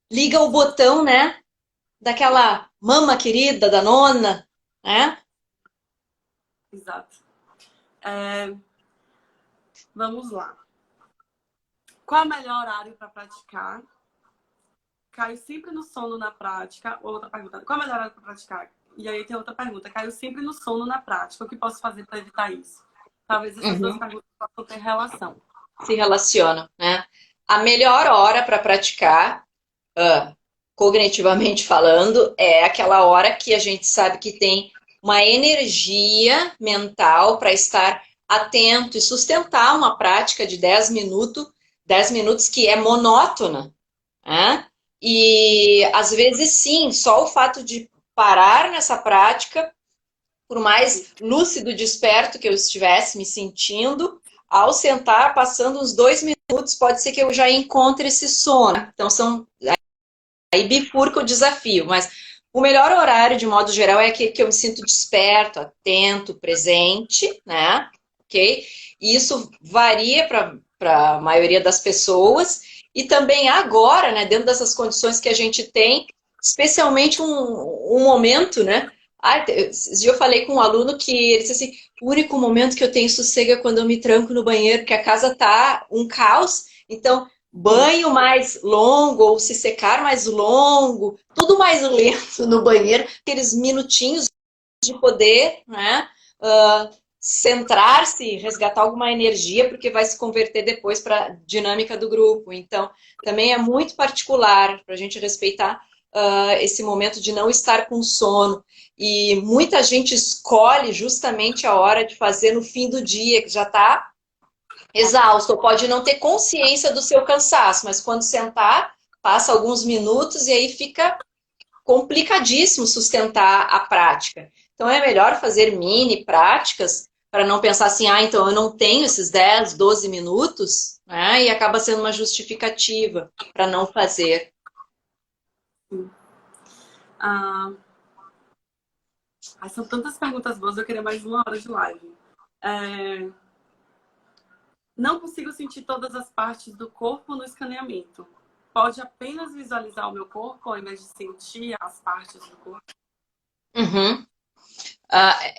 Liga o botão, né, daquela mama querida, da nona, né? Exato. É, vamos lá. Qual é o melhor horário para praticar? Caiu sempre no sono na prática. Outra pergunta. Qual é o melhor horário para praticar? E aí tem outra pergunta. Caiu sempre no sono na prática. O que posso fazer para evitar isso? Talvez essas duas Uhum. perguntas possam ter relação. Se relacionam, né? A melhor hora para praticar, cognitivamente falando, é aquela hora que a gente sabe que tem uma energia mental para estar atento e sustentar uma prática de 10 minutos que é monótona, né? E às vezes sim, só o fato de parar nessa prática, por mais lúcido e desperto que eu estivesse me sentindo, ao sentar, passando uns 2 minutos, pode ser que eu já encontre esse sono. Então, aí bifurca o desafio, mas o melhor horário, de modo geral, é aquele que eu me sinto desperto, atento, presente, né? Ok? E isso varia para a maioria das pessoas, e também agora, né, dentro dessas condições que a gente tem, especialmente um momento, né? Esse dia eu falei com um aluno que ele disse assim: o único momento que eu tenho sossego é quando eu me tranco no banheiro, porque a casa tá um caos. Então, banho mais longo ou se secar mais longo, tudo mais lento no banheiro, aqueles minutinhos de poder, né, centrar-se, resgatar alguma energia, porque vai se converter depois para a dinâmica do grupo. Então, também é muito particular para a gente respeitar esse momento de não estar com sono. E muita gente escolhe justamente a hora de fazer no fim do dia, que já está exausto, pode não ter consciência do seu cansaço, mas quando sentar, passa alguns minutos e aí fica complicadíssimo sustentar a prática. Então é melhor fazer mini práticas para não pensar assim, ah, então eu não tenho esses 10, 12 minutos, né? E acaba sendo uma justificativa para não fazer. Ah, são tantas perguntas boas, eu queria mais 1 hora de live. É, não consigo sentir todas as partes do corpo no escaneamento. Pode apenas visualizar o meu corpo ao invés de sentir as partes do corpo? Uhum.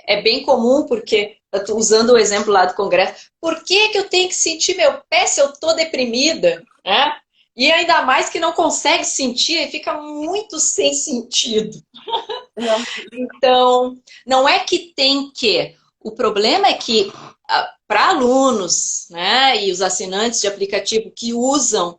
É bem comum, porque, usando o exemplo lá do congresso, por que que eu tenho que sentir meu pé se eu estou deprimida? Né? E ainda mais que não consegue sentir, e fica muito sem sentido. Então, não é que tem que. O problema é que, para alunos, né, e os assinantes de aplicativo que usam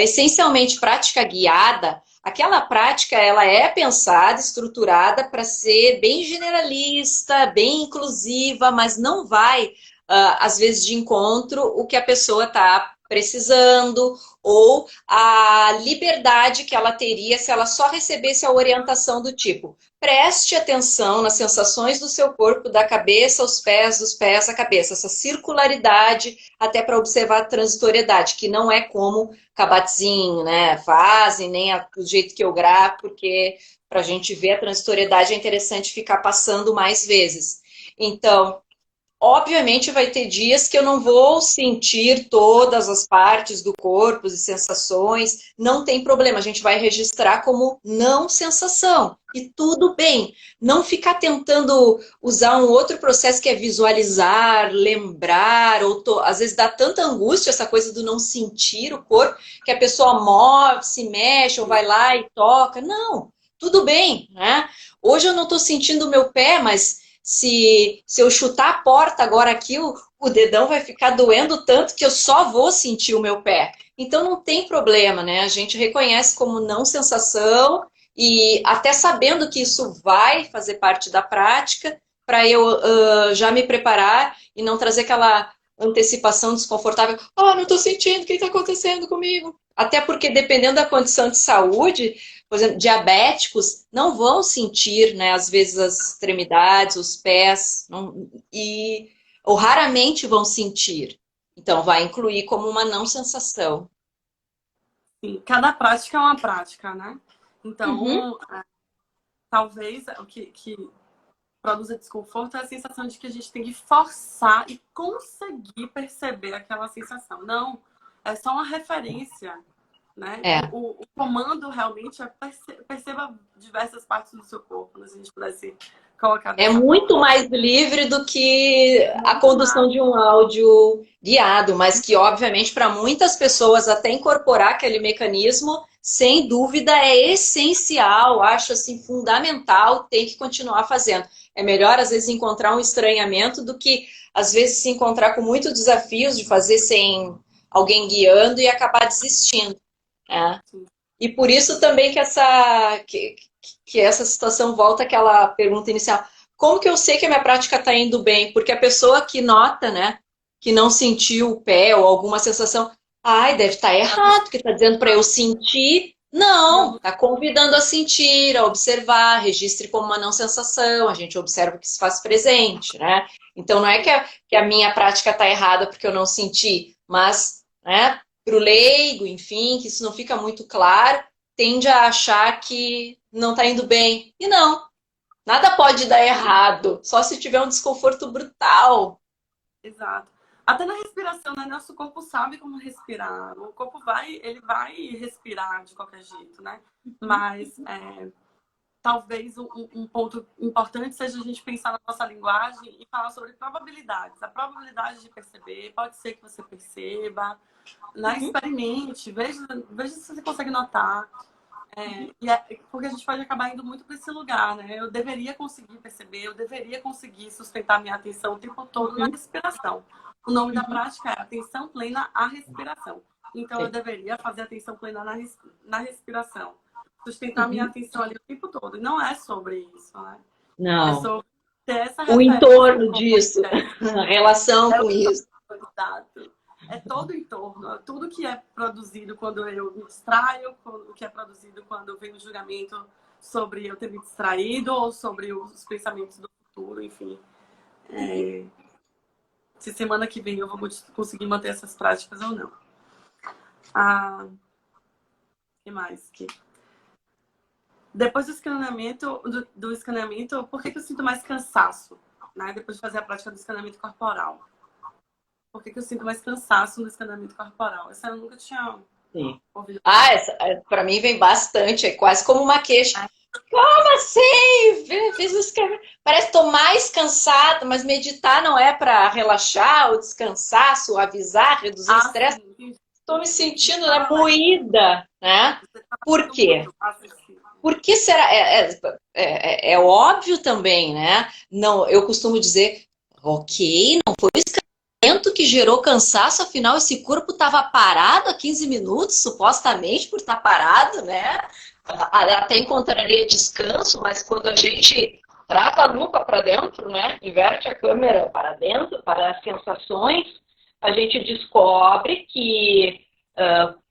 essencialmente prática guiada, aquela prática ela é pensada, estruturada para ser bem generalista, bem inclusiva, mas não vai, às vezes, de encontro o que a pessoa está precisando ou a liberdade que ela teria se ela só recebesse a orientação do tipo: preste atenção nas sensações do seu corpo, da cabeça aos pés, dos pés à cabeça, essa circularidade, até para observar a transitoriedade, que não é como Kabat-Zinn, né, fazem, nem do jeito que eu gravo, porque para a gente ver a transitoriedade é interessante ficar passando mais vezes. Então, obviamente vai ter dias que eu não vou sentir todas as partes do corpo e sensações, não tem problema, a gente vai registrar como não sensação, e tudo bem. Não ficar tentando usar um outro processo que é visualizar, lembrar, ou às vezes dá tanta angústia essa coisa do não sentir o corpo, que a pessoa move, se mexe, ou vai lá e toca. Não, tudo bem, né? Hoje eu não estou sentindo o meu pé, mas se eu chutar a porta agora aqui, o dedão vai ficar doendo tanto que eu só vou sentir o meu pé. Então não tem problema, né? A gente reconhece como não sensação e até sabendo que isso vai fazer parte da prática, para eu já me preparar e não trazer aquela antecipação desconfortável. Ah, não estou sentindo, o que está acontecendo comigo? Até porque dependendo da condição de saúde, por exemplo, diabéticos não vão sentir, né, às vezes as extremidades, os pés, não, ou raramente vão sentir. Então, vai incluir como uma não sensação. Sim, cada prática é uma prática, né? Uhum. Então, talvez o que produza desconforto é a sensação de que a gente tem que forçar e conseguir perceber aquela sensação. Não, é só uma referência, né? É. O comando realmente é perceba diversas partes do seu corpo, né? Se a gente pudesse colocar É dessa muito forma. mais livre do que a Muito condução mais. de um áudio guiado, mas que, obviamente, para muitas pessoas, até incorporar aquele mecanismo, sem dúvida, é essencial, acho assim, fundamental, tem que continuar fazendo. É melhor, às vezes, encontrar um estranhamento do que, às vezes, se encontrar com muitos desafios de fazer sem alguém guiando e acabar desistindo, né? Sim. E por isso também que essa situação volta àquela pergunta inicial. Como que eu sei que a minha prática está indo bem? Porque a pessoa que nota, né, que não sentiu o pé ou alguma sensação, ai, deve estar errado, que está dizendo para eu sentir. Não, está convidando a sentir, a observar, registre como uma não sensação, a gente observa o que se faz presente, né? Então não é que a minha prática está errada porque eu não senti, mas, né, para o leigo, enfim, que isso não fica muito claro, tende a achar que não está indo bem. E não, nada pode dar errado, só se tiver um desconforto brutal. Exato. Até na respiração, né? Nosso corpo sabe como respirar. O corpo ele vai respirar de qualquer jeito, né? Mas talvez um ponto importante seja a gente pensar na nossa linguagem e falar sobre probabilidades. A probabilidade de perceber, pode ser que você perceba, né? Experimente, veja se você consegue notar. Porque a gente pode acabar indo muito para esse lugar, né? Eu deveria conseguir perceber, eu deveria conseguir sustentar minha atenção o tempo todo na respiração. O nome da prática é atenção plena à respiração. Então, eu Sim. deveria fazer atenção plena na respiração. Sustentar minha Uhum. atenção ali o tempo todo. E não é sobre isso, né? É Não. sobre ter essa O referência entorno como disso, é. a relação É com isso. Exato. É todo o entorno, tudo que é produzido quando eu me distraio, o que é produzido quando vem o julgamento sobre eu ter me distraído ou sobre os pensamentos do futuro, enfim. se semana que vem eu vou conseguir manter essas práticas ou não. O que mais? Depois do escaneamento, por que eu sinto mais cansaço, né? Depois de fazer a prática do escaneamento corporal. Por que eu sinto mais cansaço no escaneamento corporal? Essa eu nunca tinha Sim. ouvido. Para mim vem bastante, é quase como uma queixa. Como assim? Fiz o escaneamento. Parece que estou mais cansada, mas meditar não é para relaxar ou descansar, suavizar, reduzir o estresse. Estou me sentindo, né, moída, né? Por quê? Por que será? É óbvio também, né? Não, eu costumo dizer, ok, não foi o escaneamento que gerou cansaço, afinal esse corpo estava parado há 15 minutos, supostamente por estar parado, né? Até encontraria descanso, mas quando a gente trata a lupa para dentro, né? Inverte a câmera para dentro, para as sensações, a gente descobre que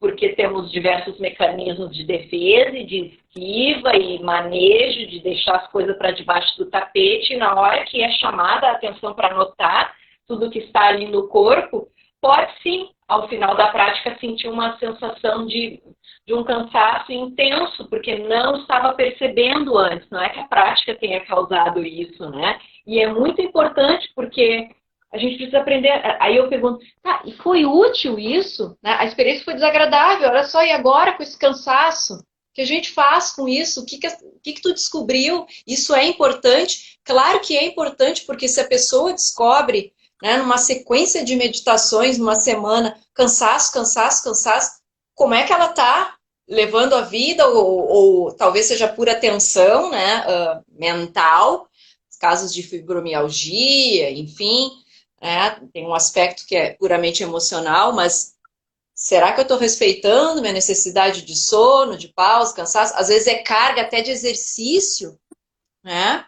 porque temos diversos mecanismos de defesa e de esquiva e manejo, de deixar as coisas para debaixo do tapete, e na hora que é chamada a atenção para notar tudo que está ali no corpo, pode sim, ao final da prática, sentir uma sensação de um cansaço intenso, porque não estava percebendo antes. Não é que a prática tenha causado isso, né? E é muito importante porque a gente precisa aprender. Aí eu pergunto, tá, e foi útil isso? Né? A experiência foi desagradável, olha só, e agora com esse cansaço? O que a gente faz com isso? O que tu descobriu? Isso é importante? Claro que é importante, porque se a pessoa descobre, né, numa sequência de meditações, numa semana, cansaço, cansaço, cansaço, como é que ela está levando a vida, ou talvez seja pura tensão, né, mental, casos de fibromialgia, enfim, tem um aspecto que é puramente emocional, mas será que eu estou respeitando minha necessidade de sono, de pausa, cansaço? Às vezes é carga até de exercício, né?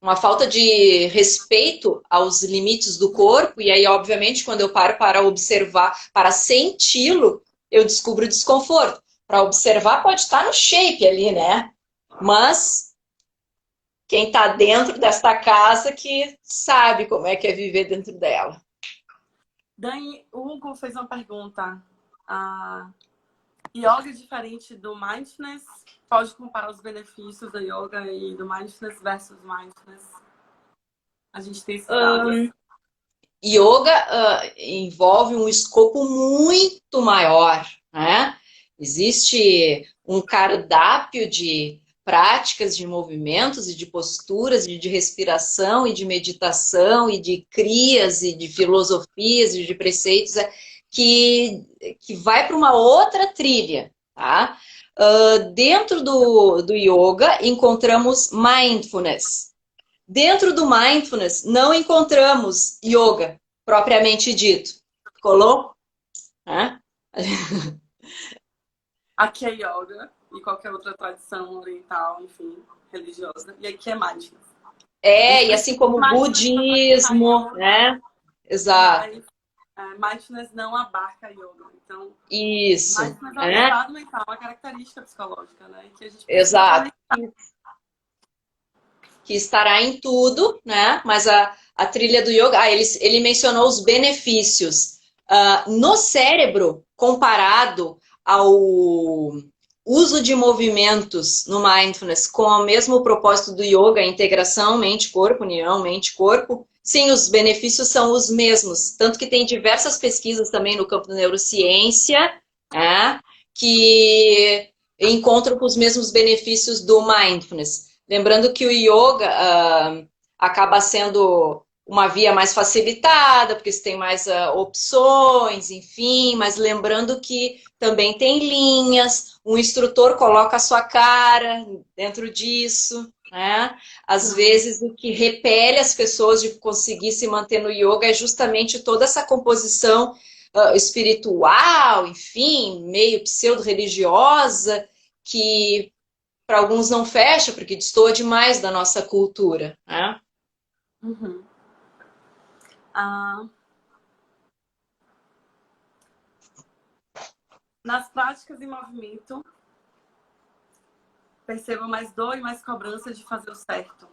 Uma falta de respeito aos limites do corpo, e aí, obviamente, quando eu paro para observar, para senti-lo, eu descubro o desconforto. Para observar pode estar no shape ali, né? Mas quem está dentro desta casa que sabe como é que é viver dentro dela. Dani, o Hugo fez uma pergunta. Yoga é diferente do mindfulness? Pode comparar os benefícios da yoga e do mindfulness versus mindfulness? A gente tem esses dados. Yoga envolve um escopo muito maior, né? Existe um cardápio de práticas, de movimentos e de posturas, e de respiração e de meditação e de crias e de filosofias e de preceitos que vai para uma outra trilha, tá? Dentro do yoga encontramos mindfulness. Dentro do mindfulness, não encontramos yoga, propriamente dito. Colou? Aqui é yoga e qualquer outra tradição oriental, enfim, religiosa. E aqui é mindfulness. E assim como o budismo, né? Exato. Mas mindfulness não abarca yoga. Então, isso. Mindfulness é um estado mental, uma característica psicológica, né? Que a gente exato. Que estará em tudo, né? Mas a trilha do yoga, ele mencionou os benefícios. No cérebro, comparado ao uso de movimentos no mindfulness com o mesmo propósito do yoga, a integração mente-corpo, união mente-corpo, sim, os benefícios são os mesmos. Tanto que tem diversas pesquisas também no campo da neurociência, né, que encontram os mesmos benefícios do mindfulness. Lembrando que o yoga acaba sendo uma via mais facilitada, porque você tem mais opções, enfim, mas lembrando que também tem linhas, um instrutor coloca a sua cara dentro disso, né? Às vezes o que repele as pessoas de conseguir se manter no yoga é justamente toda essa composição espiritual, enfim, meio pseudo-religiosa, que para alguns não fecha, porque destoa demais da nossa cultura, né? Uhum. Nas práticas em movimento, percebo mais dor e mais cobrança de fazer o certo.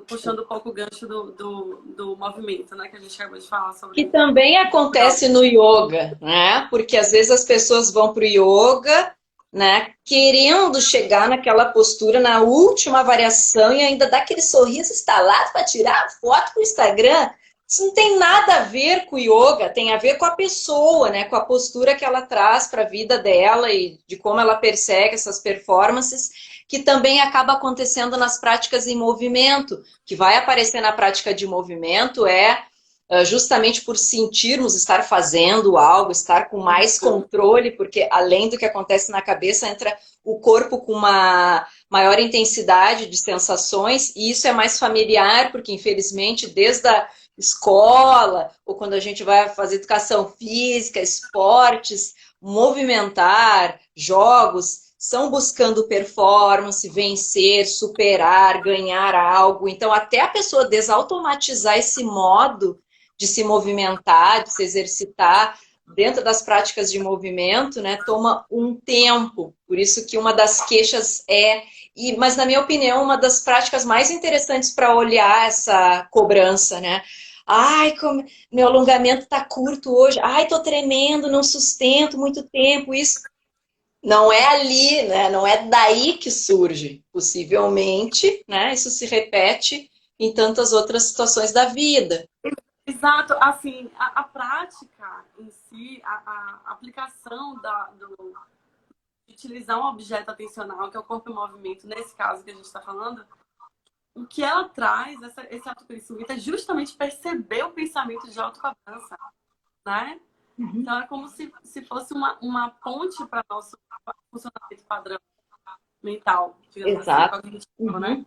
puxando um pouco o gancho do movimento, né? Que a gente acabou de falar Que sobre. também acontece no yoga, né? Porque às vezes as pessoas vão para o yoga, né? Querendo chegar naquela postura, na última variação, e ainda dá aquele sorriso estalado para tirar foto para o Instagram. Isso não tem nada a ver com o yoga, tem a ver com a pessoa, né? Com a postura que ela traz para a vida dela e de como ela persegue essas performances, que também acaba acontecendo nas práticas em movimento. O que vai aparecer na prática de movimento é justamente por sentirmos estar fazendo algo, estar com mais controle, porque além do que acontece na cabeça, entra o corpo com uma maior intensidade de sensações, e isso é mais familiar, porque infelizmente desde a escola, ou quando a gente vai fazer educação física, esportes, movimentar, jogos, são buscando performance, vencer, superar, ganhar algo. Então, até a pessoa desautomatizar esse modo de se movimentar, de se exercitar dentro das práticas de movimento, né, toma um tempo. Por isso que uma das queixas mas na minha opinião, uma das práticas mais interessantes para olhar essa cobrança, né? Ai, meu alongamento tá curto hoje. Ai, tô tremendo, não sustento muito tempo. Isso não é ali, né? Não é daí que surge. Possivelmente, né? Isso se repete em tantas outras situações da vida. Exato, assim, a prática em si, a aplicação de utilizar um objeto atencional, que é o corpo em movimento, nesse caso que a gente está falando, o que ela traz, esse autoconhecimento, é justamente perceber o pensamento de autocobrança, né? Então, é como se fosse uma ponte para nosso funcionamento padrão mental, digamos assim, Exato. cognitivo, né?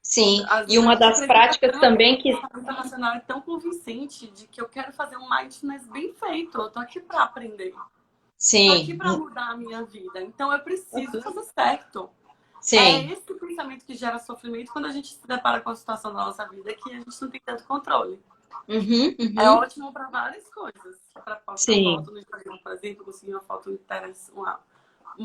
Sim, Às e vezes a uma gente das acredita práticas tanto também que que... o pensamento racional é tão convincente de que eu quero fazer um mindfulness bem feito, eu tô aqui para aprender. Tô aqui Sim, para mudar a minha vida, então eu preciso fazer certo. É sim. esse pensamento que gera sofrimento quando a gente se depara com a situação da nossa vida que a gente não tem tanto controle. É ótimo para várias coisas. Para postar Sim. foto no Instagram, por exemplo, conseguir uma foto interessante, uma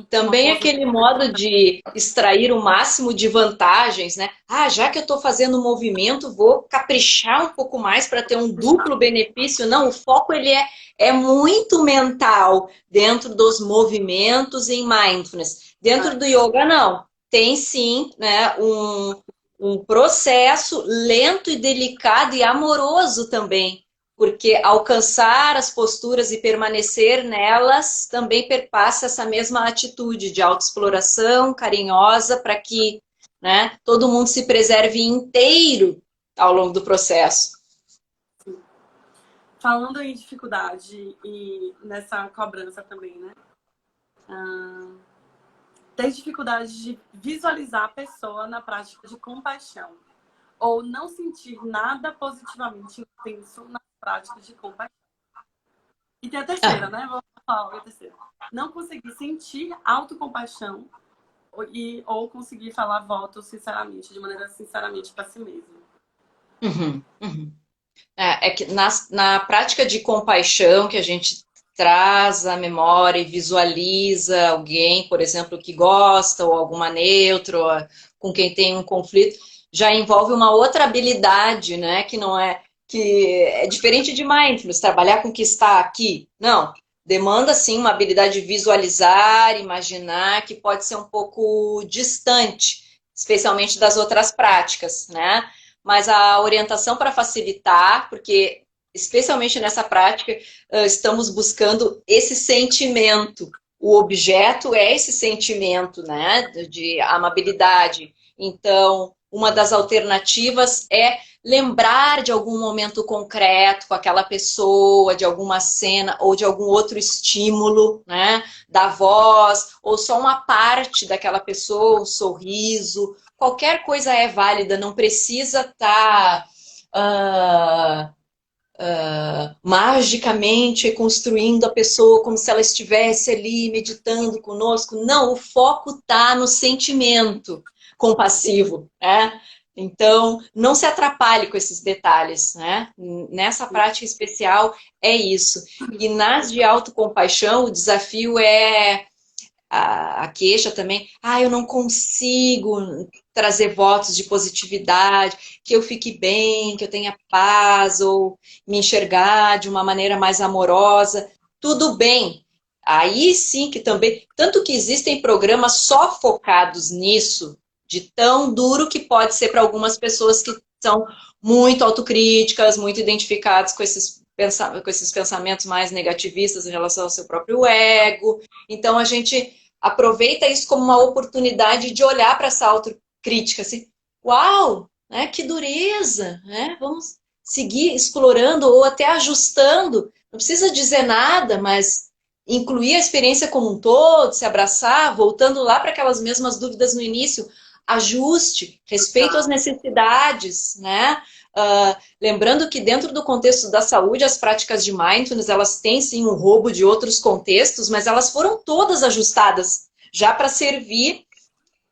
Também pose aquele modo de extrair o máximo de vantagens, né? Ah, já que eu estou fazendo movimento, vou caprichar um pouco mais para ter um duplo benefício. Não, o foco é muito mental dentro dos movimentos em mindfulness. Dentro do yoga, não. Tem sim, né, um processo lento e delicado e amoroso também, porque alcançar as posturas e permanecer nelas também perpassa essa mesma atitude de autoexploração carinhosa para que, né, todo mundo se preserve inteiro ao longo do processo. Falando em dificuldade e nessa cobrança também, né? Ter dificuldade de visualizar a pessoa na prática de compaixão ou não sentir nada positivamente intenso nas práticas de compaixão. E tem a terceira, né? Vou falar a terceira. Não conseguir sentir autocompaixão ou conseguir falar voto sinceramente, de maneira sinceramente para si mesmo. É que na prática de compaixão, que a gente traz a memória e visualiza alguém, por exemplo, que gosta, ou alguma neutra, ou com quem tem um conflito, já envolve uma outra habilidade, né? Que não é, que é diferente de mindfulness, trabalhar com o que está aqui. Não, demanda sim uma habilidade de visualizar, imaginar, que pode ser um pouco distante, especialmente das outras práticas, né? Mas a orientação para facilitar, porque especialmente nessa prática estamos buscando esse sentimento. O objeto é esse sentimento, né, de amabilidade. Então, uma das alternativas é lembrar de algum momento concreto com aquela pessoa, de alguma cena ou de algum outro estímulo, né, da voz, ou só uma parte daquela pessoa, um sorriso. Qualquer coisa é válida, não precisa estar magicamente construindo a pessoa como se ela estivesse ali meditando conosco. Não, o foco está no sentimento compassivo, né? Então, não se atrapalhe com esses detalhes, né? Nessa prática especial é isso. E nas de autocompaixão, o desafio é a queixa também, eu não consigo trazer votos de positividade, que eu fique bem, que eu tenha paz, ou me enxergar de uma maneira mais amorosa, tudo bem. Aí sim que também, tanto que existem programas só focados nisso, de tão duro que pode ser para algumas pessoas que são muito autocríticas, muito identificadas com esses pensamentos mais negativistas em relação ao seu próprio ego. Então a gente aproveita isso como uma oportunidade de olhar para essa autocrítica, assim, uau, né, que dureza, né? Vamos seguir explorando ou até ajustando. Não precisa dizer nada, mas incluir a experiência como um todo, se abraçar, voltando lá para aquelas mesmas dúvidas no início, ajuste, respeito às necessidades, né? Lembrando que dentro do contexto da saúde, as práticas de mindfulness, elas têm sim um roubo de outros contextos, mas elas foram todas ajustadas já para servir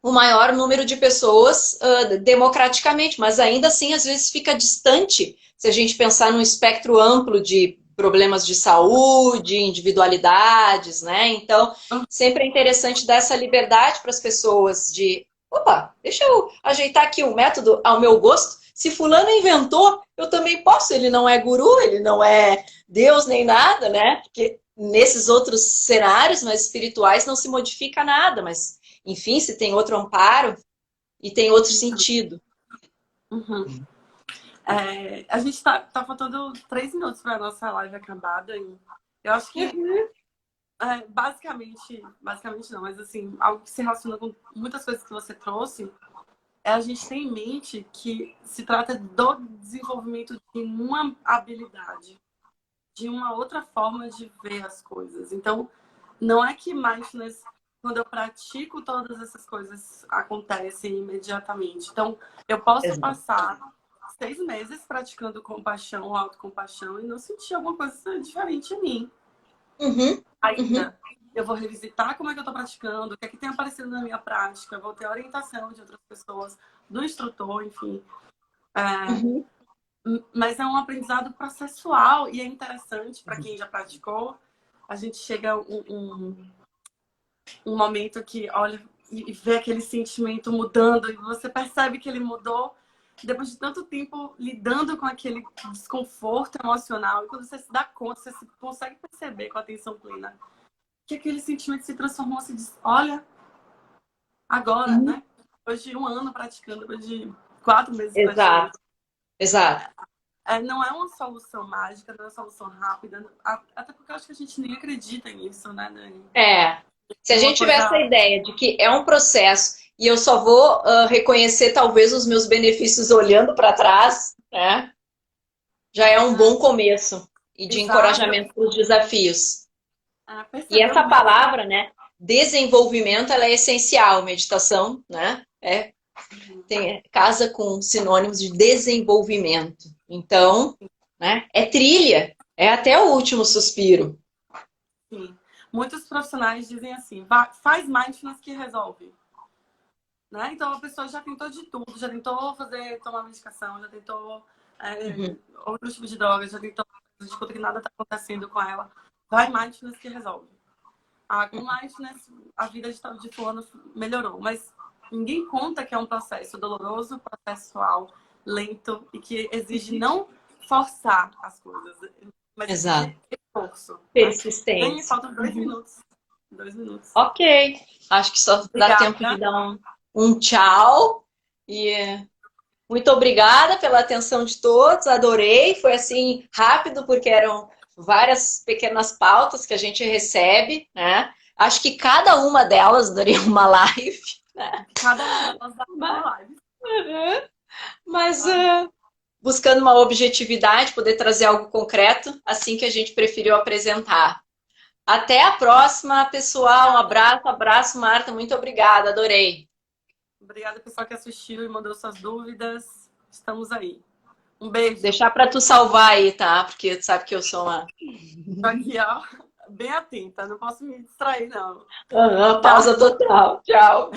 o maior número de pessoas democraticamente, mas ainda assim às vezes fica distante se a gente pensar num espectro amplo de problemas de saúde, individualidades, né? Então, sempre é interessante dar essa liberdade para as pessoas de, opa, deixa eu ajeitar aqui um método ao meu gosto. Se fulano inventou, eu também posso. Ele não é guru, ele não é Deus nem nada, né? Porque nesses outros cenários mais espirituais não se modifica nada, mas enfim, se tem outro amparo e tem outro sentido. Uhum. A gente tá faltando 3 minutos para a nossa live acabar, Dani. Eu acho que, basicamente não, mas assim, algo que se relaciona com muitas coisas que você trouxe, a gente ter em mente que se trata do desenvolvimento de uma habilidade, de uma outra forma de ver as coisas. Então, não é que mindfulness, quando eu pratico todas essas coisas, acontecem imediatamente. Então, eu posso passar 6 meses praticando compaixão, autocompaixão e não sentir alguma coisa diferente em mim. Ainda. Eu vou revisitar como é que eu estou praticando, o que é que tem aparecido na minha prática, vou ter orientação de outras pessoas, do instrutor, enfim. Mas é um aprendizado processual e é interessante para quem já praticou. A gente chega a um momento que olha e vê aquele sentimento mudando e você percebe que ele mudou depois de tanto tempo lidando com aquele desconforto emocional. E quando você se dá conta, você consegue perceber com a atenção plena que aquele sentimento se transformou, se diz, olha, agora, né? Depois de 1 ano praticando, depois de 4 meses praticando. Exato. Não é uma solução mágica, não é uma solução rápida, até porque eu acho que a gente nem acredita nisso, né, Dani? Se a gente tiver essa ideia de que é um processo e eu só vou reconhecer talvez os meus benefícios olhando para trás, né? Já é um bom começo e de encorajamento para os desafios. E essa palavra, né, desenvolvimento, ela é essencial. Meditação, né, casa com sinônimos de desenvolvimento. Então, né, é trilha, é até o último suspiro. Sim. Muitos profissionais dizem assim, faz mindfulness que resolve. Né? Então a pessoa já tentou de tudo, já tentou tomar medicação, já tentou outros tipos de drogas, já tentou descobre que nada está acontecendo com ela. Vai mindfulness que resolve. Com mindfulness a vida de fulano melhorou, mas ninguém conta que é um processo doloroso, processual, lento e que exige não forçar as coisas, mas esforço. Persistência. Né? Faltam 2 minutos. 2 minutos. Ok. Acho que só dá tempo de dar um tchau. E muito obrigada pela atenção de todos. Adorei. Foi assim rápido porque eram várias pequenas pautas que a gente recebe, né? Acho que cada uma delas daria uma live, né? Cada uma delas daria uma live. Mas buscando uma objetividade, poder trazer algo concreto, assim que a gente preferiu apresentar. Até a próxima, pessoal. Um abraço, Marta. Muito obrigada, adorei. Obrigada, pessoal que assistiu e mandou suas dúvidas. Estamos aí. Um beijo. Deixar para tu salvar aí, tá? Porque tu sabe que eu sou uma... Aqui, ó. Bem atenta. Não posso me distrair, não. Pausa total. Tchau.